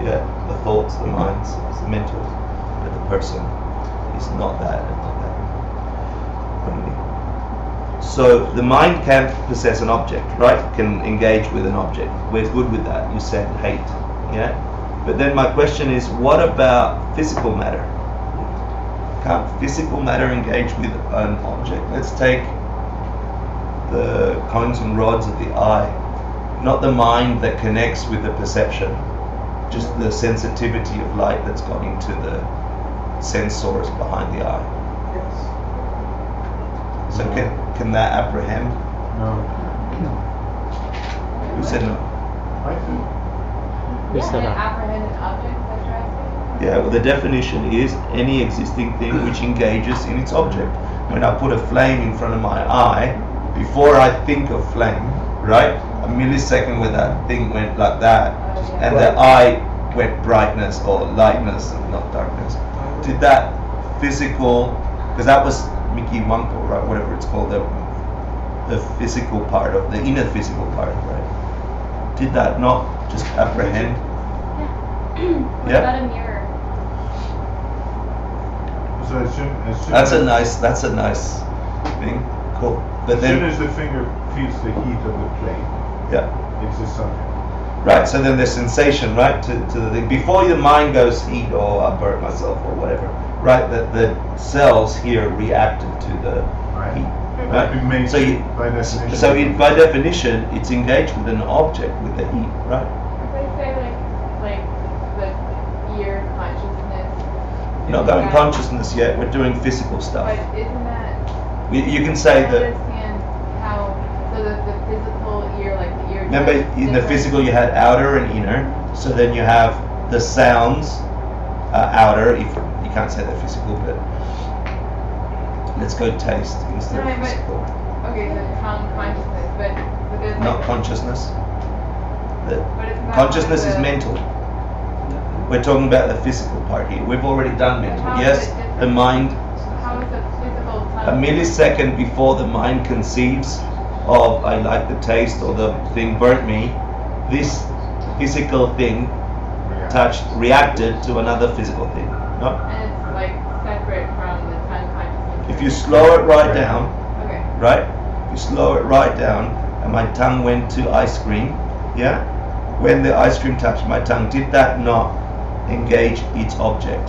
Speaker 1: Yeah, the thoughts, the minds, is the mental. But the person is not that and not that only. So the mind can possess an object, right? Can engage with an object. We're good with that. You said hate. Yeah? But then my question is, what about physical matter? Can't physical matter engage with an object? Let's take the cones and rods of the eye. Not the mind that connects with the perception, just the sensitivity of light that's gone into the sensors behind the eye. So can that apprehend?
Speaker 11: No.
Speaker 1: Who said no?
Speaker 4: Who said that?
Speaker 5: Apprehend an object, that's right.
Speaker 1: Yeah, well, the definition is any existing thing which engages in its object. When I put a flame in front of my eye, before I think of flame, right? A millisecond where that thing went like that, and the eye went brightness or lightness, not darkness. Did that physical, because that was Mickey Munko, right? Whatever it's called, the physical part of the inner physical part, right? Did that not just apprehend?
Speaker 9: What
Speaker 1: Yeah.
Speaker 9: about a mirror?
Speaker 11: So as soon
Speaker 1: That's
Speaker 11: as,
Speaker 1: a nice thing. Cool. But
Speaker 11: as soon
Speaker 1: then,
Speaker 11: as the finger feels the heat of the plate,
Speaker 1: yeah.
Speaker 11: it's a subject.
Speaker 1: Right, so then there's sensation, right, to the thing. Before your mind goes heat or I burnt myself or whatever, right, the cells here reacted to the heat, right?
Speaker 11: It makes
Speaker 1: So you,
Speaker 11: by definition.
Speaker 1: so by definition, it's engaged with an object with the heat, right?
Speaker 5: If I say like the ear consciousness.
Speaker 1: You're not going consciousness yet, we're doing physical stuff.
Speaker 5: But isn't that?
Speaker 1: You can say
Speaker 5: I
Speaker 1: that,
Speaker 5: understand how, so the physical ear, like the ear.
Speaker 1: remember in the
Speaker 5: different-
Speaker 1: physical you had outer and inner, so then you have the sounds, outer, if you can't say that physical, but let's go taste instead
Speaker 5: Right,
Speaker 1: of
Speaker 5: but-
Speaker 1: physical.
Speaker 5: Okay, so tongue consciousness, but there's
Speaker 1: Not
Speaker 5: like.
Speaker 1: consciousness. The
Speaker 5: But it's not
Speaker 1: consciousness
Speaker 5: like
Speaker 1: is
Speaker 5: the-
Speaker 1: mental. We're talking about the physical part here. We've already done mental.
Speaker 5: How is
Speaker 1: Yes,
Speaker 5: it different?
Speaker 1: the mind,
Speaker 5: How is the physical
Speaker 1: a
Speaker 5: tongue?
Speaker 1: millisecond before the mind conceives of I like the taste or the thing burnt me, this physical thing reacted to another physical thing. No?
Speaker 5: And it's like separate from the tongue consciousness.
Speaker 1: If you slow it right down,
Speaker 5: Okay.
Speaker 1: right? If you slow it right down and my tongue went to ice cream, yeah? When the ice cream touched my tongue, did that not engage its object?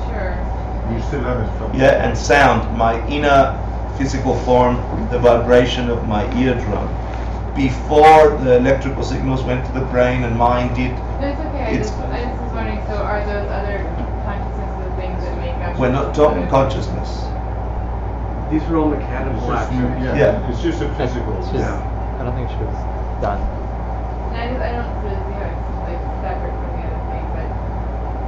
Speaker 5: Sure.
Speaker 11: You still have it from.
Speaker 1: Yeah, and sound, my inner physical form, the vibration of my eardrum. Before the electrical signals went to the brain and mind did,
Speaker 5: No, it's okay. I
Speaker 1: It's-
Speaker 5: just was wondering, so are those other consciousnesses the things that make up?
Speaker 1: we're not talking consciousness.
Speaker 6: These are all
Speaker 11: It's
Speaker 6: mechanical
Speaker 11: just,
Speaker 6: actions.
Speaker 1: Yeah.
Speaker 11: it's just a physical.
Speaker 4: It's just, I don't think she was done.
Speaker 5: And I don't really see how it's like separate from the other thing, but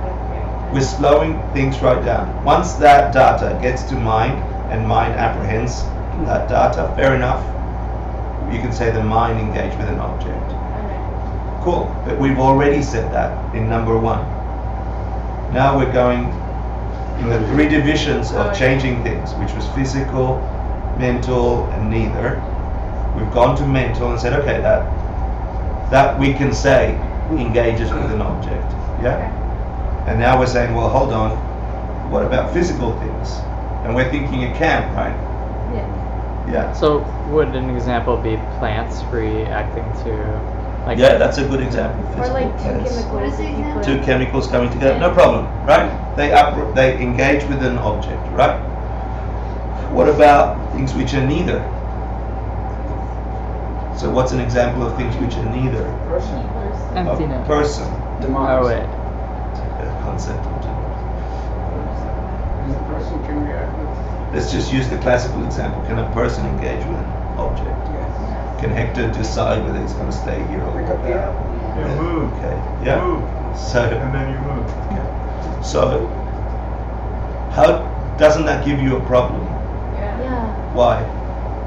Speaker 5: that's okay.
Speaker 1: We're slowing things right down. Once that data gets to mind and mind apprehends that data, fair enough. You can say the mind engaged with an object.
Speaker 5: Okay.
Speaker 1: Cool, but we've already said that in number 1. Now we're going in the 3 divisions of changing things, which was physical, mental, and neither. We've gone to mental and said, okay, that we can say engages with an object. Yeah? And now we're saying, well, hold on, what about physical things? And we're thinking it can, right?
Speaker 5: Yeah.
Speaker 1: Yeah.
Speaker 4: So would an example be plants reacting to, like?
Speaker 1: Yeah, that's a good example.
Speaker 9: Or like two
Speaker 1: Physical plants.
Speaker 9: chemicals.
Speaker 3: What is the
Speaker 9: if you
Speaker 3: example?
Speaker 9: put-
Speaker 1: Two chemicals coming together, no problem, right? They engage with an object, right? What about things which are neither? So what's an example of things which are neither? A
Speaker 4: Emptiness.
Speaker 1: person.
Speaker 4: Oh wait.
Speaker 1: A concept.
Speaker 6: And the person can react with.
Speaker 1: Let's just use the classical example. Can a person engage with an object?
Speaker 6: Yes.
Speaker 1: Can Hector decide whether he's going to stay here or go back?
Speaker 11: Yeah, move.
Speaker 1: Okay. Yeah.
Speaker 11: Move.
Speaker 1: So.
Speaker 11: And then you move.
Speaker 1: Okay. So, how doesn't that give you a problem?
Speaker 5: Yeah.
Speaker 1: Why?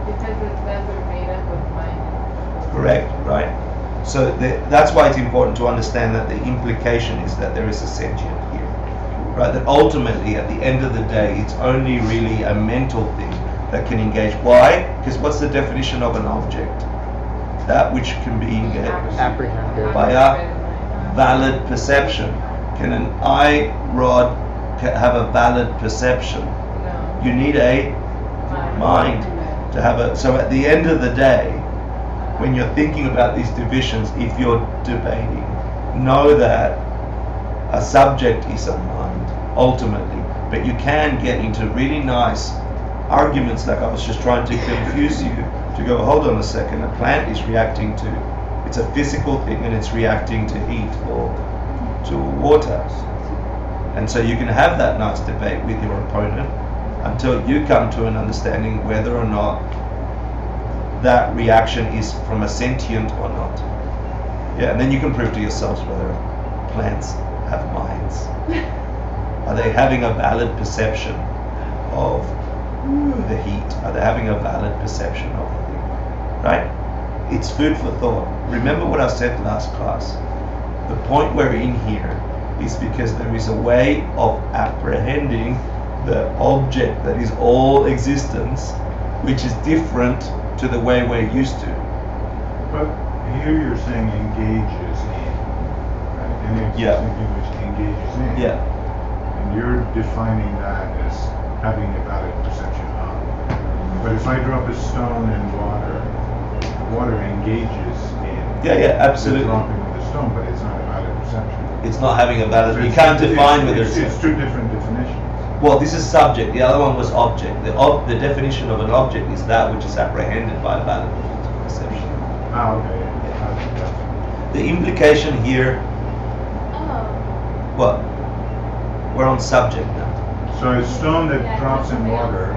Speaker 5: Because it says we're made up of mind.
Speaker 1: Correct, right? So that's why it's important to understand that the implication is that there is a sentient here, right? That ultimately, at the end of the day, it's only really a mental thing that can engage. Why? Because what's the definition of an object? That which can be engaged
Speaker 4: Apprehended.
Speaker 1: by a valid perception. Can an eye rod have a valid perception?
Speaker 5: No.
Speaker 1: You need a mind to have a. So at the end of the day, when you're thinking about these divisions, if you're debating, know that a subject is a mind, ultimately. But you can get into really nice arguments, like I was just trying to confuse you, to go, hold on a second, a plant is reacting to, it's a physical thing and it's reacting to heat or to water. And so you can have that nice debate with your opponent until you come to an understanding whether or not that reaction is from a sentient or not. Yeah, and then you can prove to yourselves whether plants have minds. Are they having a valid perception of the heat? Are they having a valid perception of the thing? Right? It's food for thought. Remember what I said last class. The point we're in here is because there is a way of apprehending the object that is all existence, which is different to the way we're used to.
Speaker 11: But here you're saying engages in, right? Any existing which engages in.
Speaker 1: Yeah.
Speaker 11: And you're defining that as having a valid perception of. But if I drop a stone in water, water engages in.
Speaker 1: Yeah, absolutely.
Speaker 11: The dropping of the stone, but it's not a valid perception.
Speaker 1: It's not having a valid.
Speaker 11: So
Speaker 1: You can't define whether
Speaker 11: it's two different definitions.
Speaker 1: Well, this is subject. The other one was object. The definition of an object is that which is apprehended by a valid perception.
Speaker 11: Ah, okay. Yeah.
Speaker 1: The implication here. What? We're on subject now.
Speaker 11: So a stone that drops in water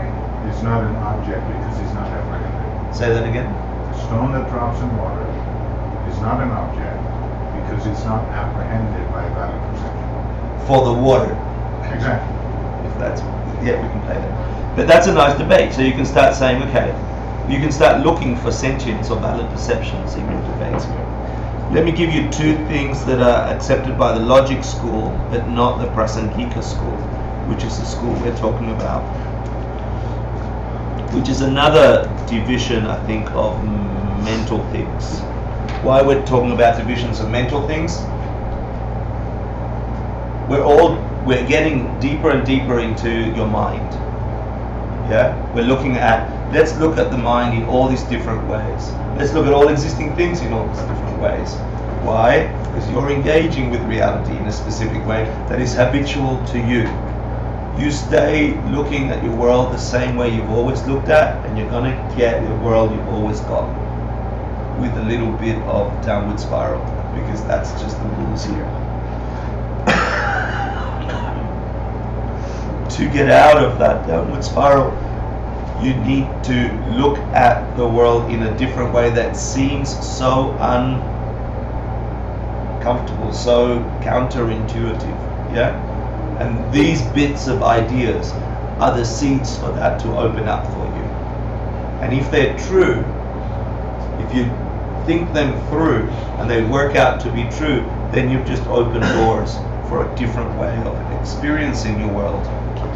Speaker 11: is not an object because it's not apprehended.
Speaker 1: Say that again.
Speaker 11: A stone that drops in water is not an object because it's not apprehended by a valid perception.
Speaker 1: For the water.
Speaker 11: Exactly.
Speaker 1: If that's, yeah, we can play that. But that's a nice debate. So you can start saying, okay, you can start looking for sentience or valid perceptions in your debates. Let me give you two things that are accepted by the logic school, but not the Prasangika school, which is the school we're talking about, which is another division, I think, of mental things. Why we're talking about divisions of mental things? We're getting deeper and deeper into your mind. Yeah? We're looking at, let's look at the mind in all these different ways. Let's look at all existing things in all these different ways. Why? Because you're engaging with reality in a specific way that is habitual to you. You stay looking at your world the same way you've always looked at, and you're going to get the world you've always got, with a little bit of downward spiral, because that's just the rules here. To get out of that downward spiral, you need to look at the world in a different way that seems so uncomfortable, so counterintuitive. Yeah? And these bits of ideas are the seeds for that to open up for you. And if they're true, if you think them through and they work out to be true, then you've just opened doors for a different way of experiencing your world.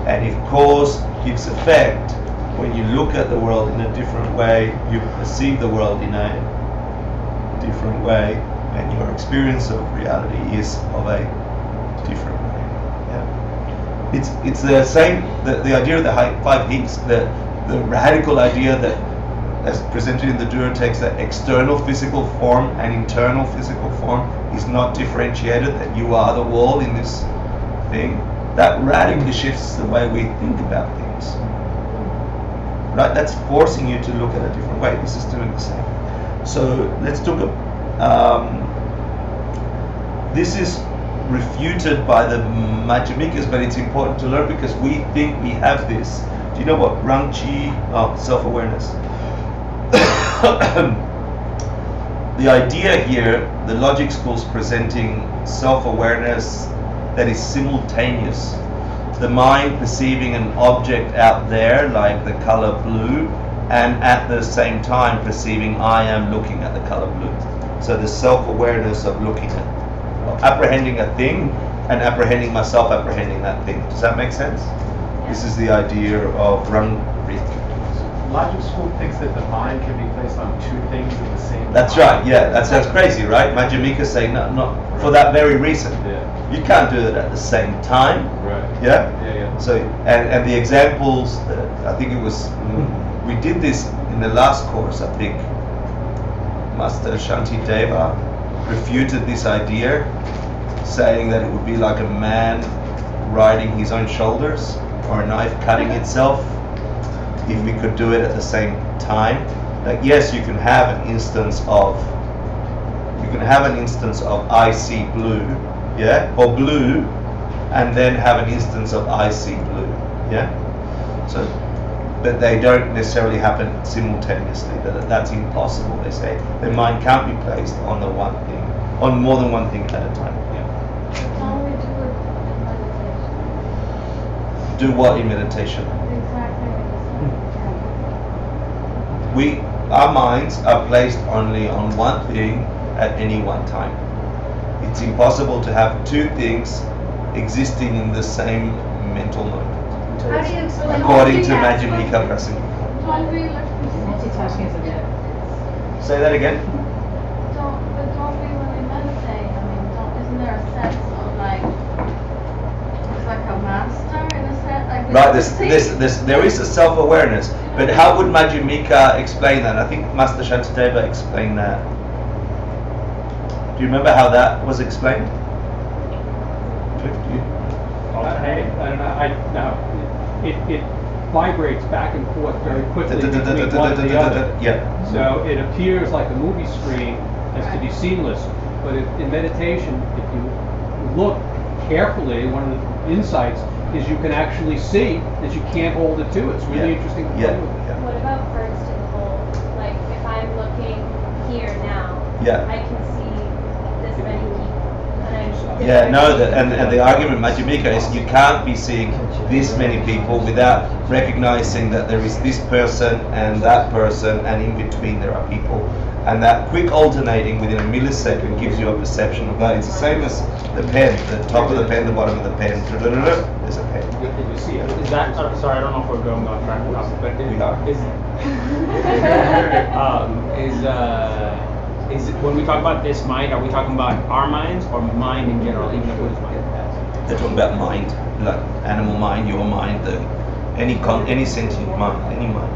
Speaker 1: And if cause gives effect, when you look at the world in a different way, you perceive the world in a different way, and your experience of reality is of a different way. Yeah. It's the same, the idea of the five heaps, the radical idea that, as presented in the Dura text, that external physical form and internal physical form is not differentiated, that you are the wall in this thing. That radically shifts the way we think about things. Right? That's forcing you to look at a different way. This is doing the same. So let's talk about, this is refuted by the Madhyamikas, but it's important to learn because we think we have this. Do you know what Rangchi, self-awareness? the idea here, the logic school's presenting self-awareness that is simultaneous. The mind perceiving an object out there, like the color blue, and at the same time perceiving I am looking at the color blue. So the self-awareness of looking at, of apprehending a thing, and apprehending myself apprehending that thing. Does that make sense? This is the idea of Rangrik.
Speaker 12: Logic school thinks that the mind can be placed on two things at the same time.
Speaker 1: That's right, yeah, that sounds crazy, right? Madhyamika's saying no, not for that very reason.
Speaker 12: Yeah.
Speaker 1: You can't do it at the same time.
Speaker 12: Right.
Speaker 1: Yeah?
Speaker 12: Yeah, yeah.
Speaker 1: So, and the examples, I think it was, we did this in the last course, I think. Master Shantideva refuted this idea, saying that it would be like a man riding his own shoulders, or a knife cutting itself, if we could do it at the same time. Like, yes, you can have an instance of I see blue, yeah, or blue, and then have an instance of I see blue, yeah. So, but they don't necessarily happen simultaneously. That's impossible. They say the mind can't be placed on the one thing, on more than one thing at a time. Yeah.
Speaker 9: Don't we do it in meditation?
Speaker 1: Do what in meditation?
Speaker 9: Exactly.
Speaker 1: Our minds are placed only on one thing at any one time. It's impossible to have two things existing in the same mental moment.
Speaker 3: How do you explain?
Speaker 1: According to Madhyamika Prasangika.
Speaker 9: Don't we like
Speaker 2: Multitasking is a bit.
Speaker 1: Say that again.
Speaker 9: don't we when we meditate? I mean, isn't there a sense of like it's like a master in a sense? Like
Speaker 1: Right, there is a self-awareness, but how would Madhyamika explain that? I think Master Shantideva explained that. Do you remember how that was explained? Cliff, do you?
Speaker 8: I don't know. It vibrates back and forth very quickly between one and the other.
Speaker 1: Yeah.
Speaker 8: So it appears like a movie screen as to be seamless, but in meditation, if you look carefully, one of the insights is you can actually see that you can't hold it to. It's really interesting to play with.
Speaker 1: Yeah.
Speaker 9: What about first and whole? Like if I'm looking here now,
Speaker 1: Yeah.
Speaker 9: I can see this many people.
Speaker 1: Yeah, no, and the argument, Madhyamika, is you can't be seeing this many people without recognizing that there is this person and that person, and in between there are people. And that quick alternating within a millisecond gives you a perception of that. It's the same as the pen, the top of the pen, the bottom of the pen. There's a pen.
Speaker 10: Did you see it? Is that, sorry, I don't know if we're going off track or not, but
Speaker 1: We are.
Speaker 10: Is when we talk about this mind, are we talking about our minds or mind in general, even the Buddhist mind?
Speaker 1: They're talking about mind, like animal mind, your mind, any sentient mind, any mind.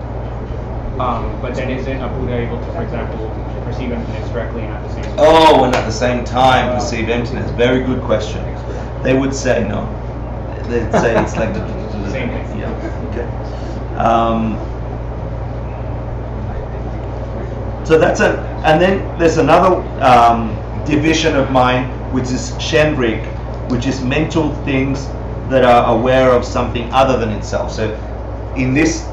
Speaker 10: But then isn't a Buddha able to, for example, perceive emptiness directly and at the same time?
Speaker 1: Oh, and at the same time perceive emptiness. Very good question. They would say no. They'd say it's like the
Speaker 10: Same thing.
Speaker 1: Yeah. Okay. So that's and then there's another division of mind, which is Shenrik, which is mental things that are aware of something other than itself. So in this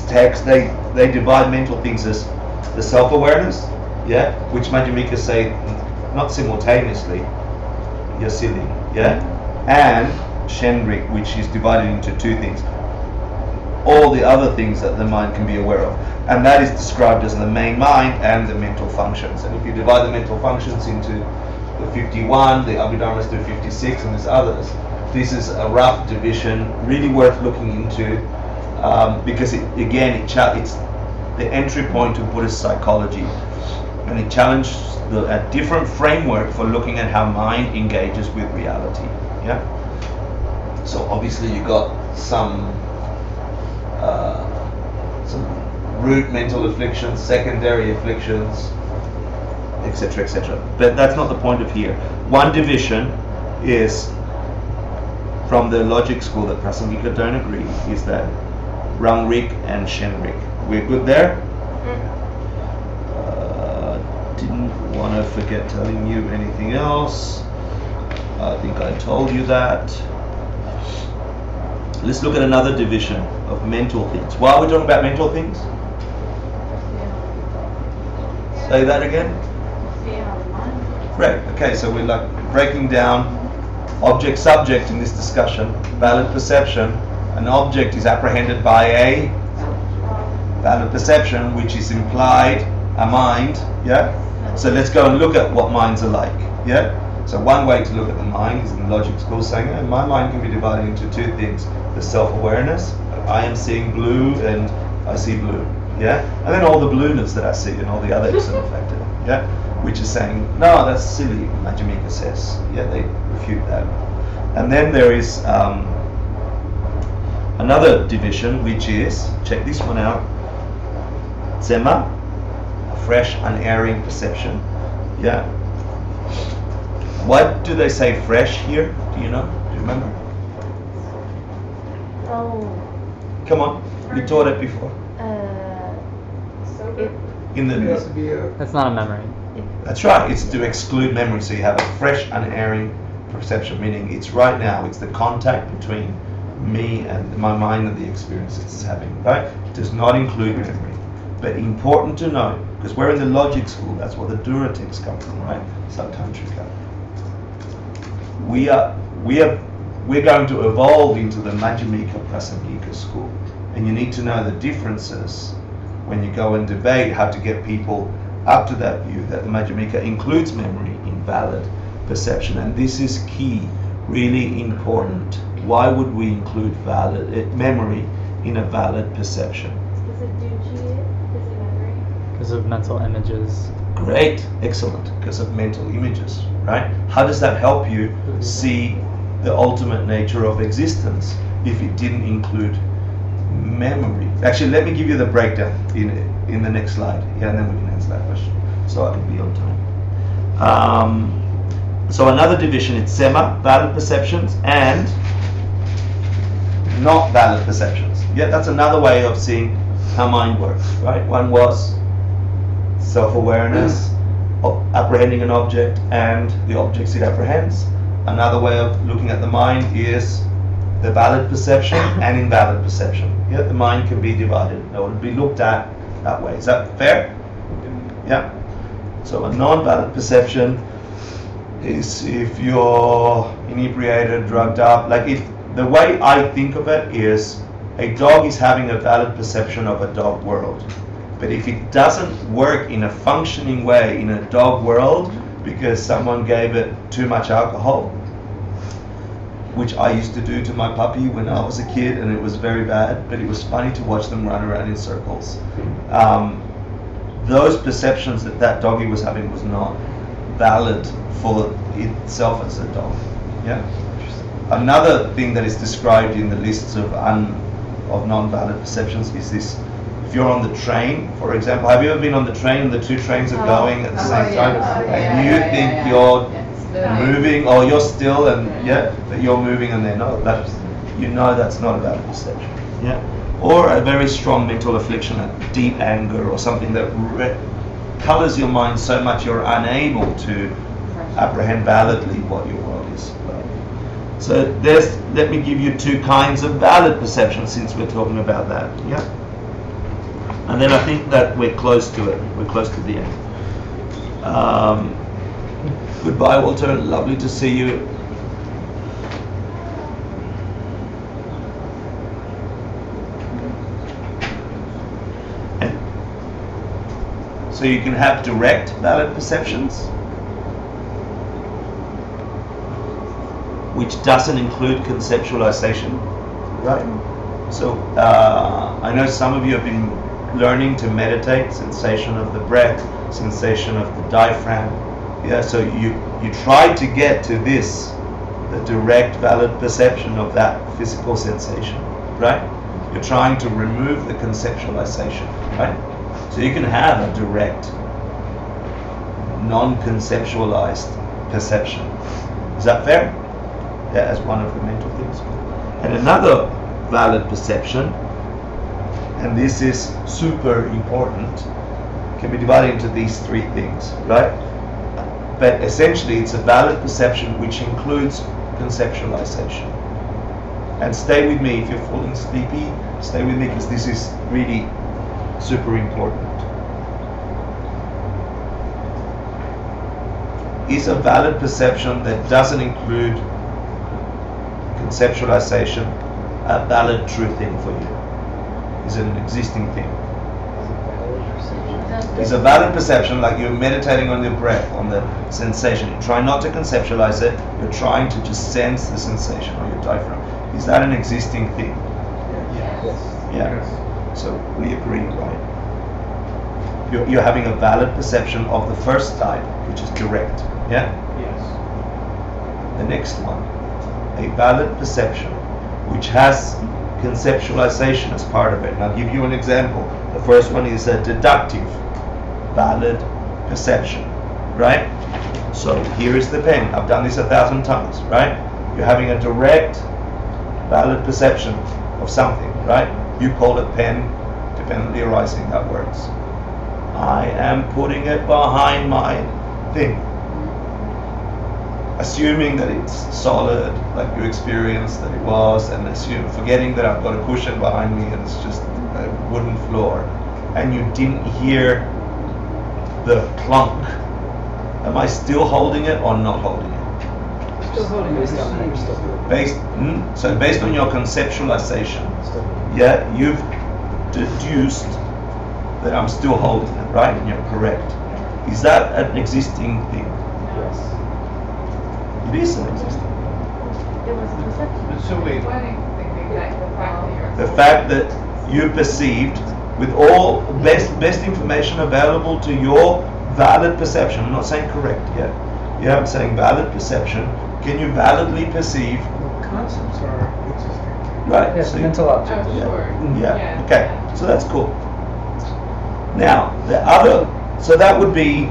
Speaker 1: text, they divide mental things as the self-awareness, yeah, which Madhyamika say not simultaneously, you're silly, yeah, and Shenrik, which is divided into two things. All the other things that the mind can be aware of. And that is described as the main mind and the mental functions. And if you divide the mental functions into the 51, the Abhidharmas to 56, and there's others, this is a rough division, really worth looking into, because it's the entry point to Buddhist psychology. And it challenges a different framework for looking at how mind engages with reality. Yeah. So obviously you got some root mental afflictions, secondary afflictions, etc., etc. But that's not the point of here. One division is from the logic school that Prasangika don't agree, is that Rangrik and Shenrik. We're good there? Didn't want to forget telling you anything else. I think I told you that. Let's look at another division of mental things. Why are we talking about mental things? Say that again.
Speaker 9: see how the mind works.
Speaker 1: Great. Okay, so we're like breaking down object subject in this discussion. Valid perception. An object is apprehended by a valid perception, which is implied a mind. Yeah. So let's go and look at what minds are like. Yeah. So one way to look at the mind is in the logic school, saying, oh, my mind can be divided into two things: the self-awareness. I am seeing blue and I see blue. Yeah. And then all the blueness that I see and all the other external factor. Yeah. Which is saying, no, that's silly, Majjhimika says. Yeah, they refute that. And then there is another division, which is, check this one out, Zema, a fresh, unerring perception. Yeah. What do they say fresh here? Do you know? Do you remember?
Speaker 9: Oh.
Speaker 1: Come on, we taught it before. In the
Speaker 4: That's not a memory.
Speaker 1: That's right, it's to exclude memory, so you have a fresh, unerring perception, meaning it's right now, it's the contact between me and my mind and the experience it's having, right? It does not include memory. But important to know, because we're in the logic school, that's where the Dura texts come from, right? Subtantrika. We're going to evolve into the Majjhimika Prasangika school, and you need to know the differences when you go and debate how to get people up to that view that the Majjhimika includes memory in valid perception. And this is key, really important. Why would we include valid memory in a valid perception?
Speaker 9: Is it duji? Is it memory?
Speaker 4: Because of mental images.
Speaker 1: Great, excellent, because of mental images, right? How does that help you see the ultimate nature of existence if it didn't include memory? Actually, let me give you the breakdown in the next slide. Yeah, and then we can answer that question. So I can be on time. So another division, it's Sema, valid perceptions, and not valid perceptions. Yeah, that's another way of seeing how mind works, right? One was self-awareness of apprehending an object and the objects it apprehends. Another way of looking at the mind is the valid perception and invalid perception. Yeah, the mind can be divided. It would be looked at that way. Is that fair? Yeah. So a non-valid perception is if you're inebriated, drugged up. Like if the way I think of it is a dog is having a valid perception of a dog world. But if it doesn't work in a functioning way in a dog world because someone gave it too much alcohol, which I used to do to my puppy when I was a kid, and it was very bad, but it was funny to watch them run around in circles. Those perceptions that that doggy was having was not valid for itself as a dog. Yeah. Another thing that is described in the lists of non-valid perceptions is this. If you're on the train, for example, have you ever been on the train and the two trains are going at the same time, and you think you're moving, or you're still, and that you're moving and they're not? That's, you know, that's not a valid perception. Yeah. Or a very strong mental affliction, a deep anger, or something that colors your mind so much you're unable to apprehend validly what your world is. So let me give you two kinds of valid perception since we're talking about that. Yeah. And then I think that we're close to it. We're close to the end. Goodbye, Walter. Lovely to see you. And so you can have direct valid perceptions, which doesn't include conceptualization, right? So I know some of you have been learning to meditate, sensation of the breath, sensation of the diaphragm. Yeah, so you try to get to this, the direct valid perception of that physical sensation, right? You're trying to remove the conceptualization, right? So you can have a direct, non-conceptualized perception. Is that fair? Yeah, as one of the mental things. And another valid perception, and this is super important, can be divided into these three things, right? But essentially it's a valid perception which includes conceptualization. And stay with me if you're feeling sleepy, stay with me because this is really super important. is a valid perception that doesn't include conceptualization a valid true thing for you? Is it an existing thing? Is a valid perception, like you're meditating on your breath, on the sensation. You try not to conceptualize it, you're trying to just sense the sensation on your diaphragm. Is that an existing thing?
Speaker 12: Yes.
Speaker 1: Yeah. So we agree, right? You're having a valid perception of the first type, which is direct. Yeah?
Speaker 8: Yes.
Speaker 1: The next one, a valid perception which has conceptualization as part of it. And I'll give you an example. The first one is a deductive valid perception, right? So here is the pen. I've done this 1,000 times, right? You're having a direct valid perception of something, right? You call it pen, dependently arising, that works. I am putting it behind my thing. Assuming that it's solid, like you experienced that it was, and forgetting that I've got a cushion behind me and it's just a wooden floor, and you didn't hear the clunk. Am I still holding it or not holding it?
Speaker 2: Still holding it.
Speaker 1: So based on your conceptualization, yeah, you've deduced that I'm still holding it, right? And you're correct. Is that an existing thing?
Speaker 4: Yes.
Speaker 1: It is an existing.
Speaker 9: It was a perception.
Speaker 12: So wait,
Speaker 1: The fact that you perceived, with all best information available to your valid perception, I'm not saying correct yet, yeah, I'm saying valid perception, can you validly perceive?
Speaker 6: Concepts are existing.
Speaker 1: Right.
Speaker 13: Yes,
Speaker 1: so
Speaker 13: mental objects.
Speaker 1: Yeah. Okay. So that's cool. Now the other, so that would be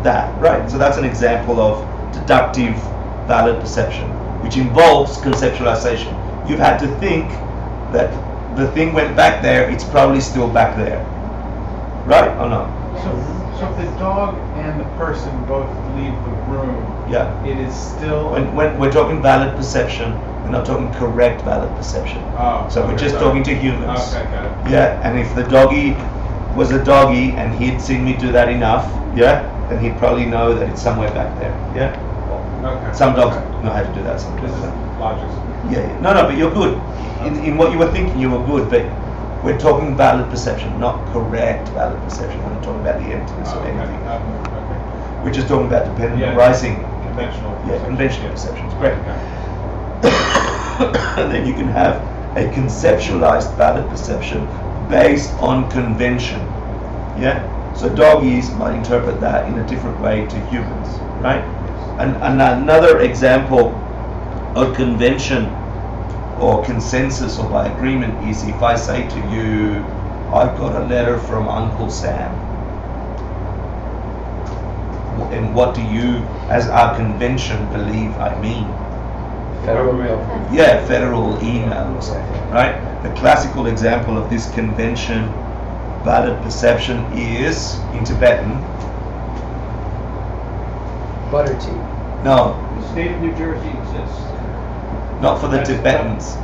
Speaker 1: that, right? So that's an example of deductive valid perception, which involves conceptualization. You've had to think that the thing went back there, it's probably still back there, right or not?
Speaker 12: so if the dog and the person both leave the room,
Speaker 1: Yeah.
Speaker 12: it is still.
Speaker 1: When we're talking valid perception, we're not talking correct valid perception.
Speaker 12: Oh,
Speaker 1: So we're
Speaker 12: okay,
Speaker 1: just
Speaker 12: sorry.
Speaker 1: talking to humans.
Speaker 12: Okay, got it.
Speaker 1: Yeah, and if the doggy was a doggy and he'd seen me do that enough, yeah, then he'd probably know that it's somewhere back there. Yeah.
Speaker 12: Okay.
Speaker 1: Some dogs
Speaker 12: Okay.
Speaker 1: know how to do that. Some
Speaker 12: This
Speaker 1: dogs
Speaker 12: is
Speaker 1: don't.
Speaker 12: logic.
Speaker 1: Yeah, yeah. No, but you're good. In what you were thinking, you were good. But we're talking valid perception, not correct valid perception. We're not talking about the emptiness of
Speaker 12: Okay.
Speaker 1: anything.
Speaker 12: Okay.
Speaker 1: We're just talking about dependent
Speaker 12: Yeah.
Speaker 1: arising.
Speaker 12: Conventional.
Speaker 1: Yeah, conventional perceptions. Great.
Speaker 12: Okay.
Speaker 1: And then you can have a conceptualized valid perception based on convention. Yeah? So doggies might interpret that in a different way to humans, right? And another example of convention or consensus or by agreement is if I say to you, I got a letter from Uncle Sam. And what do you, as our convention, believe I mean?
Speaker 13: Federal
Speaker 12: Government.
Speaker 1: Yeah, federal email or something, right? The classical example of this convention valid perception is, in Tibetan,
Speaker 13: butter tea.
Speaker 1: no,
Speaker 8: The state of New Jersey exists.
Speaker 1: not for the
Speaker 8: That's-
Speaker 1: Tibetans.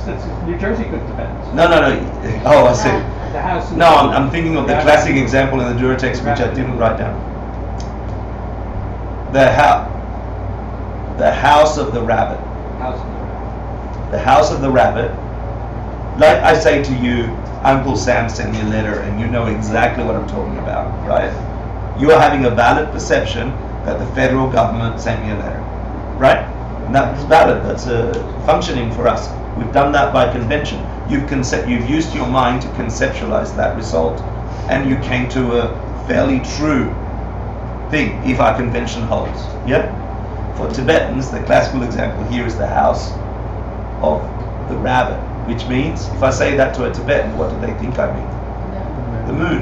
Speaker 8: That's New Jersey good Tibetans.
Speaker 1: No. Oh, I see.
Speaker 8: The house.
Speaker 1: No, I'm thinking of the classic example in the Duratext, which I didn't write down. The house of the rabbit.
Speaker 8: House.
Speaker 1: The house of the rabbit. Like I say to you, Uncle Sam sent me a letter, and you know exactly what I'm talking about, right? You are having a valid perception that the federal government sent me a letter, right? And that's valid. That's functioning for us. We've done that by convention. You've used your mind to conceptualize that result, and you came to a fairly true thing, if our convention holds. Yeah? For Tibetans, the classical example here is the house of the rabbit, which means, if I say that to a Tibetan, what do they think I mean? The moon.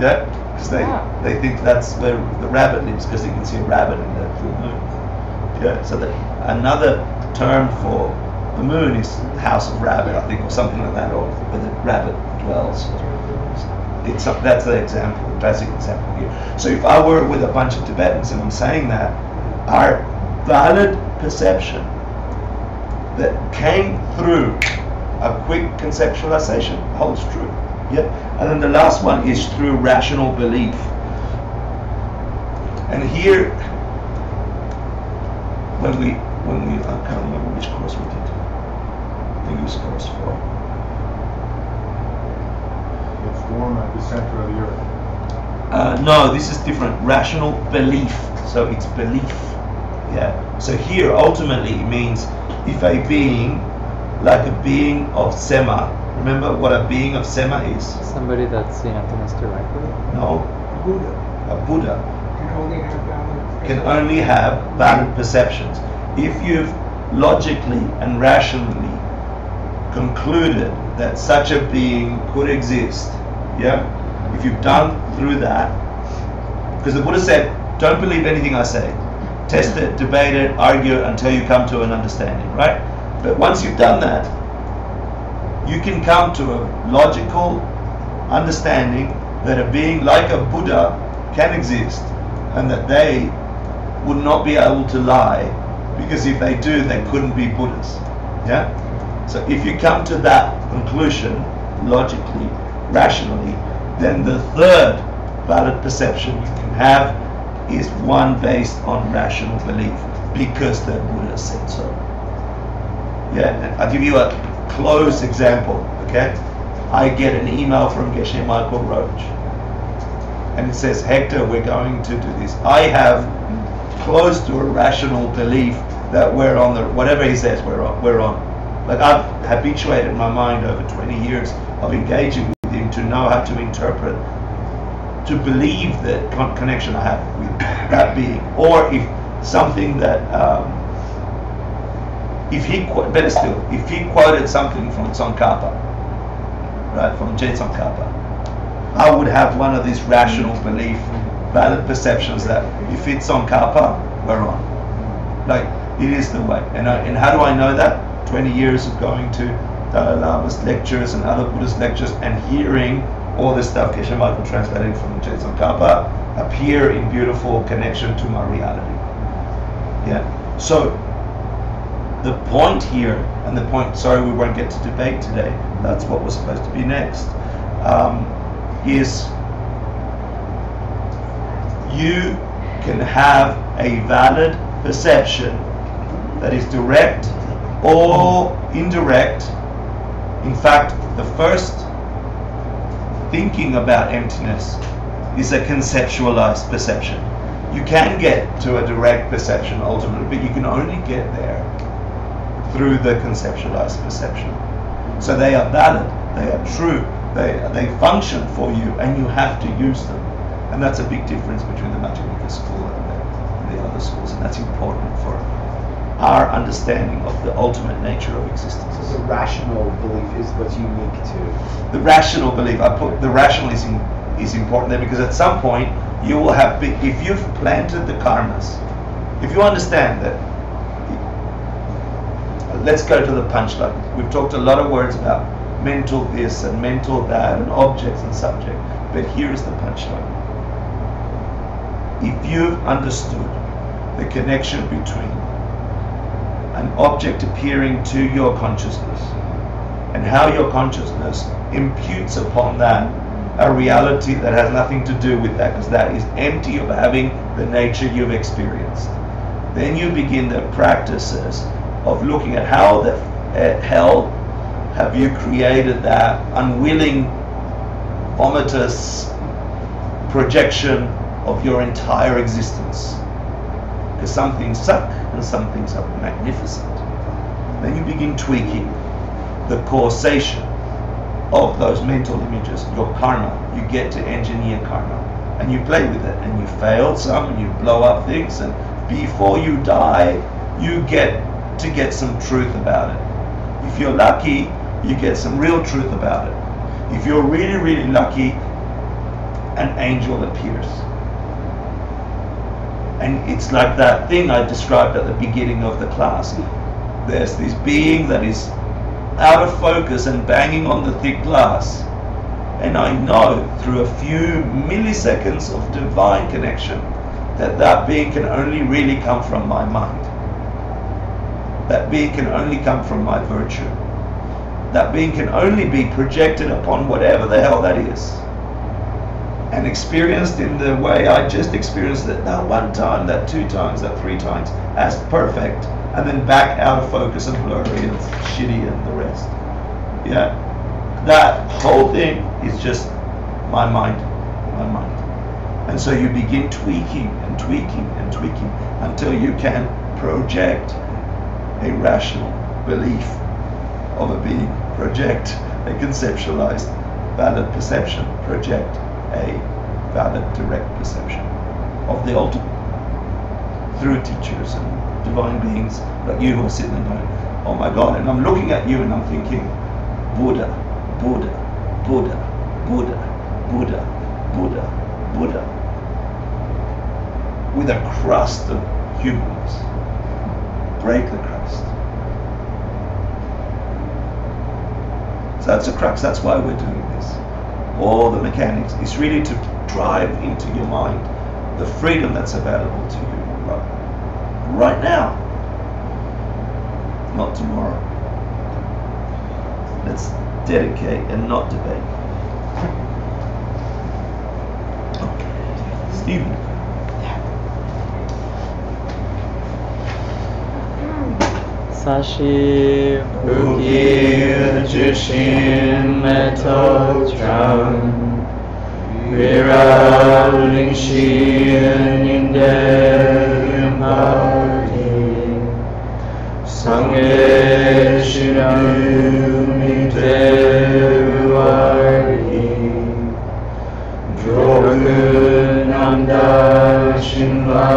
Speaker 1: Yeah? Because they think that's where the rabbit lives, because they can see a rabbit in the full moon. Yeah? So that another term for the moon is house of rabbit, I think, or something like that, or where the rabbit dwells. That's the example, the classic example here. So if I were with a bunch of Tibetans and I'm saying that, our valid perception that came through a quick conceptualization holds true. Yeah? And then the last one is through rational belief. And here, when we I can't remember which course we did. I think it was course 4.
Speaker 11: The form at the center of the earth.
Speaker 1: No, this is different. Rational belief. So it's belief. Yeah. So here, ultimately, it means if a being, like a being of Sema, remember what a being of Sema is?
Speaker 4: Somebody that's seen emptiness directly?
Speaker 1: No.
Speaker 6: Buddha
Speaker 1: A Buddha
Speaker 6: can only have
Speaker 1: can only have valid
Speaker 6: valid
Speaker 1: perceptions. If you've logically and rationally concluded that such a being could exist, yeah, if you've done through that, because the Buddha said, don't believe anything I say, test it, debate it, argue it until you come to an understanding, right? But once you've done that, you can come to a logical understanding that a being like a Buddha can exist, and that they would not be able to lie, because if they do, they couldn't be Buddhas. Yeah? So if you come to that conclusion, logically, rationally, then the third valid perception you can have is one based on rational belief, because the Buddha said so. Yeah, and I'll give you a close example, okay? I get an email from Geshe Michael Roach, and it says, Hector, we're going to do this. I have close to a rational belief that we're on the, whatever he says we're on. Like, I've habituated my mind over 20 years of engaging with him to know how to interpret, to believe the connection I have with that being. Or if something that, better still, if he quoted something from Tsongkhapa, right, from Je Tsongkhapa, I would have one of these rational belief, valid perceptions that if it's Tsongkhapa, we're on. Like, it is the way. And how do I know that? 20 years of going to Dalai Lama's lectures and other Buddhist lectures and hearing all this stuff Geshe Michael translating from Je Tsongkhapa appear in beautiful connection to my reality. Yeah. So the point here, and the point, sorry we won't get to debate today, that's what was supposed to be next, is you can have a valid perception that is direct or indirect. In fact, the first thinking about emptiness is a conceptualized perception. You can get to a direct perception ultimately, but you can only get there through the conceptualized perception. So they are valid, they are true, they function for you, and you have to use them. And that's a big difference between the Madhyamika school and the other schools, and that's important for our understanding of the ultimate nature of existence.
Speaker 13: So the rational belief is what's unique to...
Speaker 1: The rational belief, I put the rational is important there, because at some point you will have, if you've planted the karmas, if you understand that, let's go to the punchline. We've talked a lot of words about mental this and mental that and objects and subject, but here's the punchline. If you've understood the connection between an object appearing to your consciousness and how your consciousness imputes upon that a reality that has nothing to do with that, because that is empty of having the nature you've experienced, then you begin the practices of looking at how the hell have you created that unwilling, vomitous projection of your entire existence. Because some things suck and some things are magnificent. Then you begin tweaking the causation of those mental images, your karma. You get to engineer karma, and you play with it, and you fail some, and you blow up things, and before you die, you get to get some truth about it. If you're lucky, you get some real truth about it. If you're really, really lucky, an angel appears. And it's like that thing I described at the beginning of the class. There's this being that is out of focus and banging on the thick glass. And I know through a few milliseconds of divine connection that that being can only really come from my mind. That being can only come from my virtue. That being can only be projected upon whatever the hell that is. and experienced in the way I just experienced it, that one time, that 2 times, that 3 times, as perfect, and then back out of focus and blurry and shitty and the rest. Yeah, that whole thing is just my mind. And so you begin tweaking and tweaking and tweaking until you can project a rational belief of a being, project a conceptualized valid perception, project a valid direct perception of the ultimate through teachers and divine beings like you who are sitting and going, oh my God, and I'm looking at you and I'm thinking, Buddha, Buddha, Buddha, Buddha, Buddha, Buddha, Buddha, with a crust of humanness. Break the crust. So that's a crux, that's why we're doing this. All the mechanics is really to drive into your mind the freedom that's available to you right now, not tomorrow. Let's dedicate and not debate. Okay. Stephen.
Speaker 4: Sashi Bukir Jishin Metotram Vira Lingshin Inderium Hardi Sange Shinami Deruardi Drogun Amda Shinva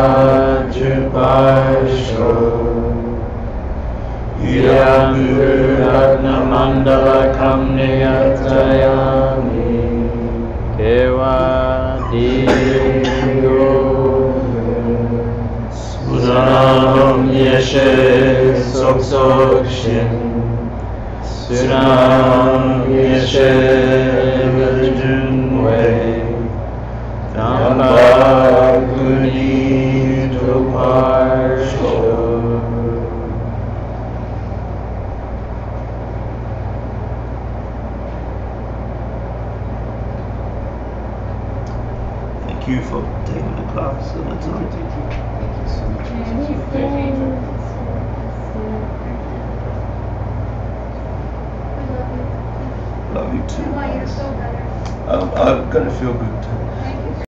Speaker 4: Juparsho Yamur Agnamandala Kamniyatayami Kewa Diyo Sudanam Yeshe Soksokshin Sunam Yeshe Vajunwe Tamba Kuni Duparsho.
Speaker 1: Thank you for taking the class and the time.
Speaker 13: Thank you so much.
Speaker 1: Love you too.
Speaker 3: Why you're so better.
Speaker 1: I'm gonna feel good too.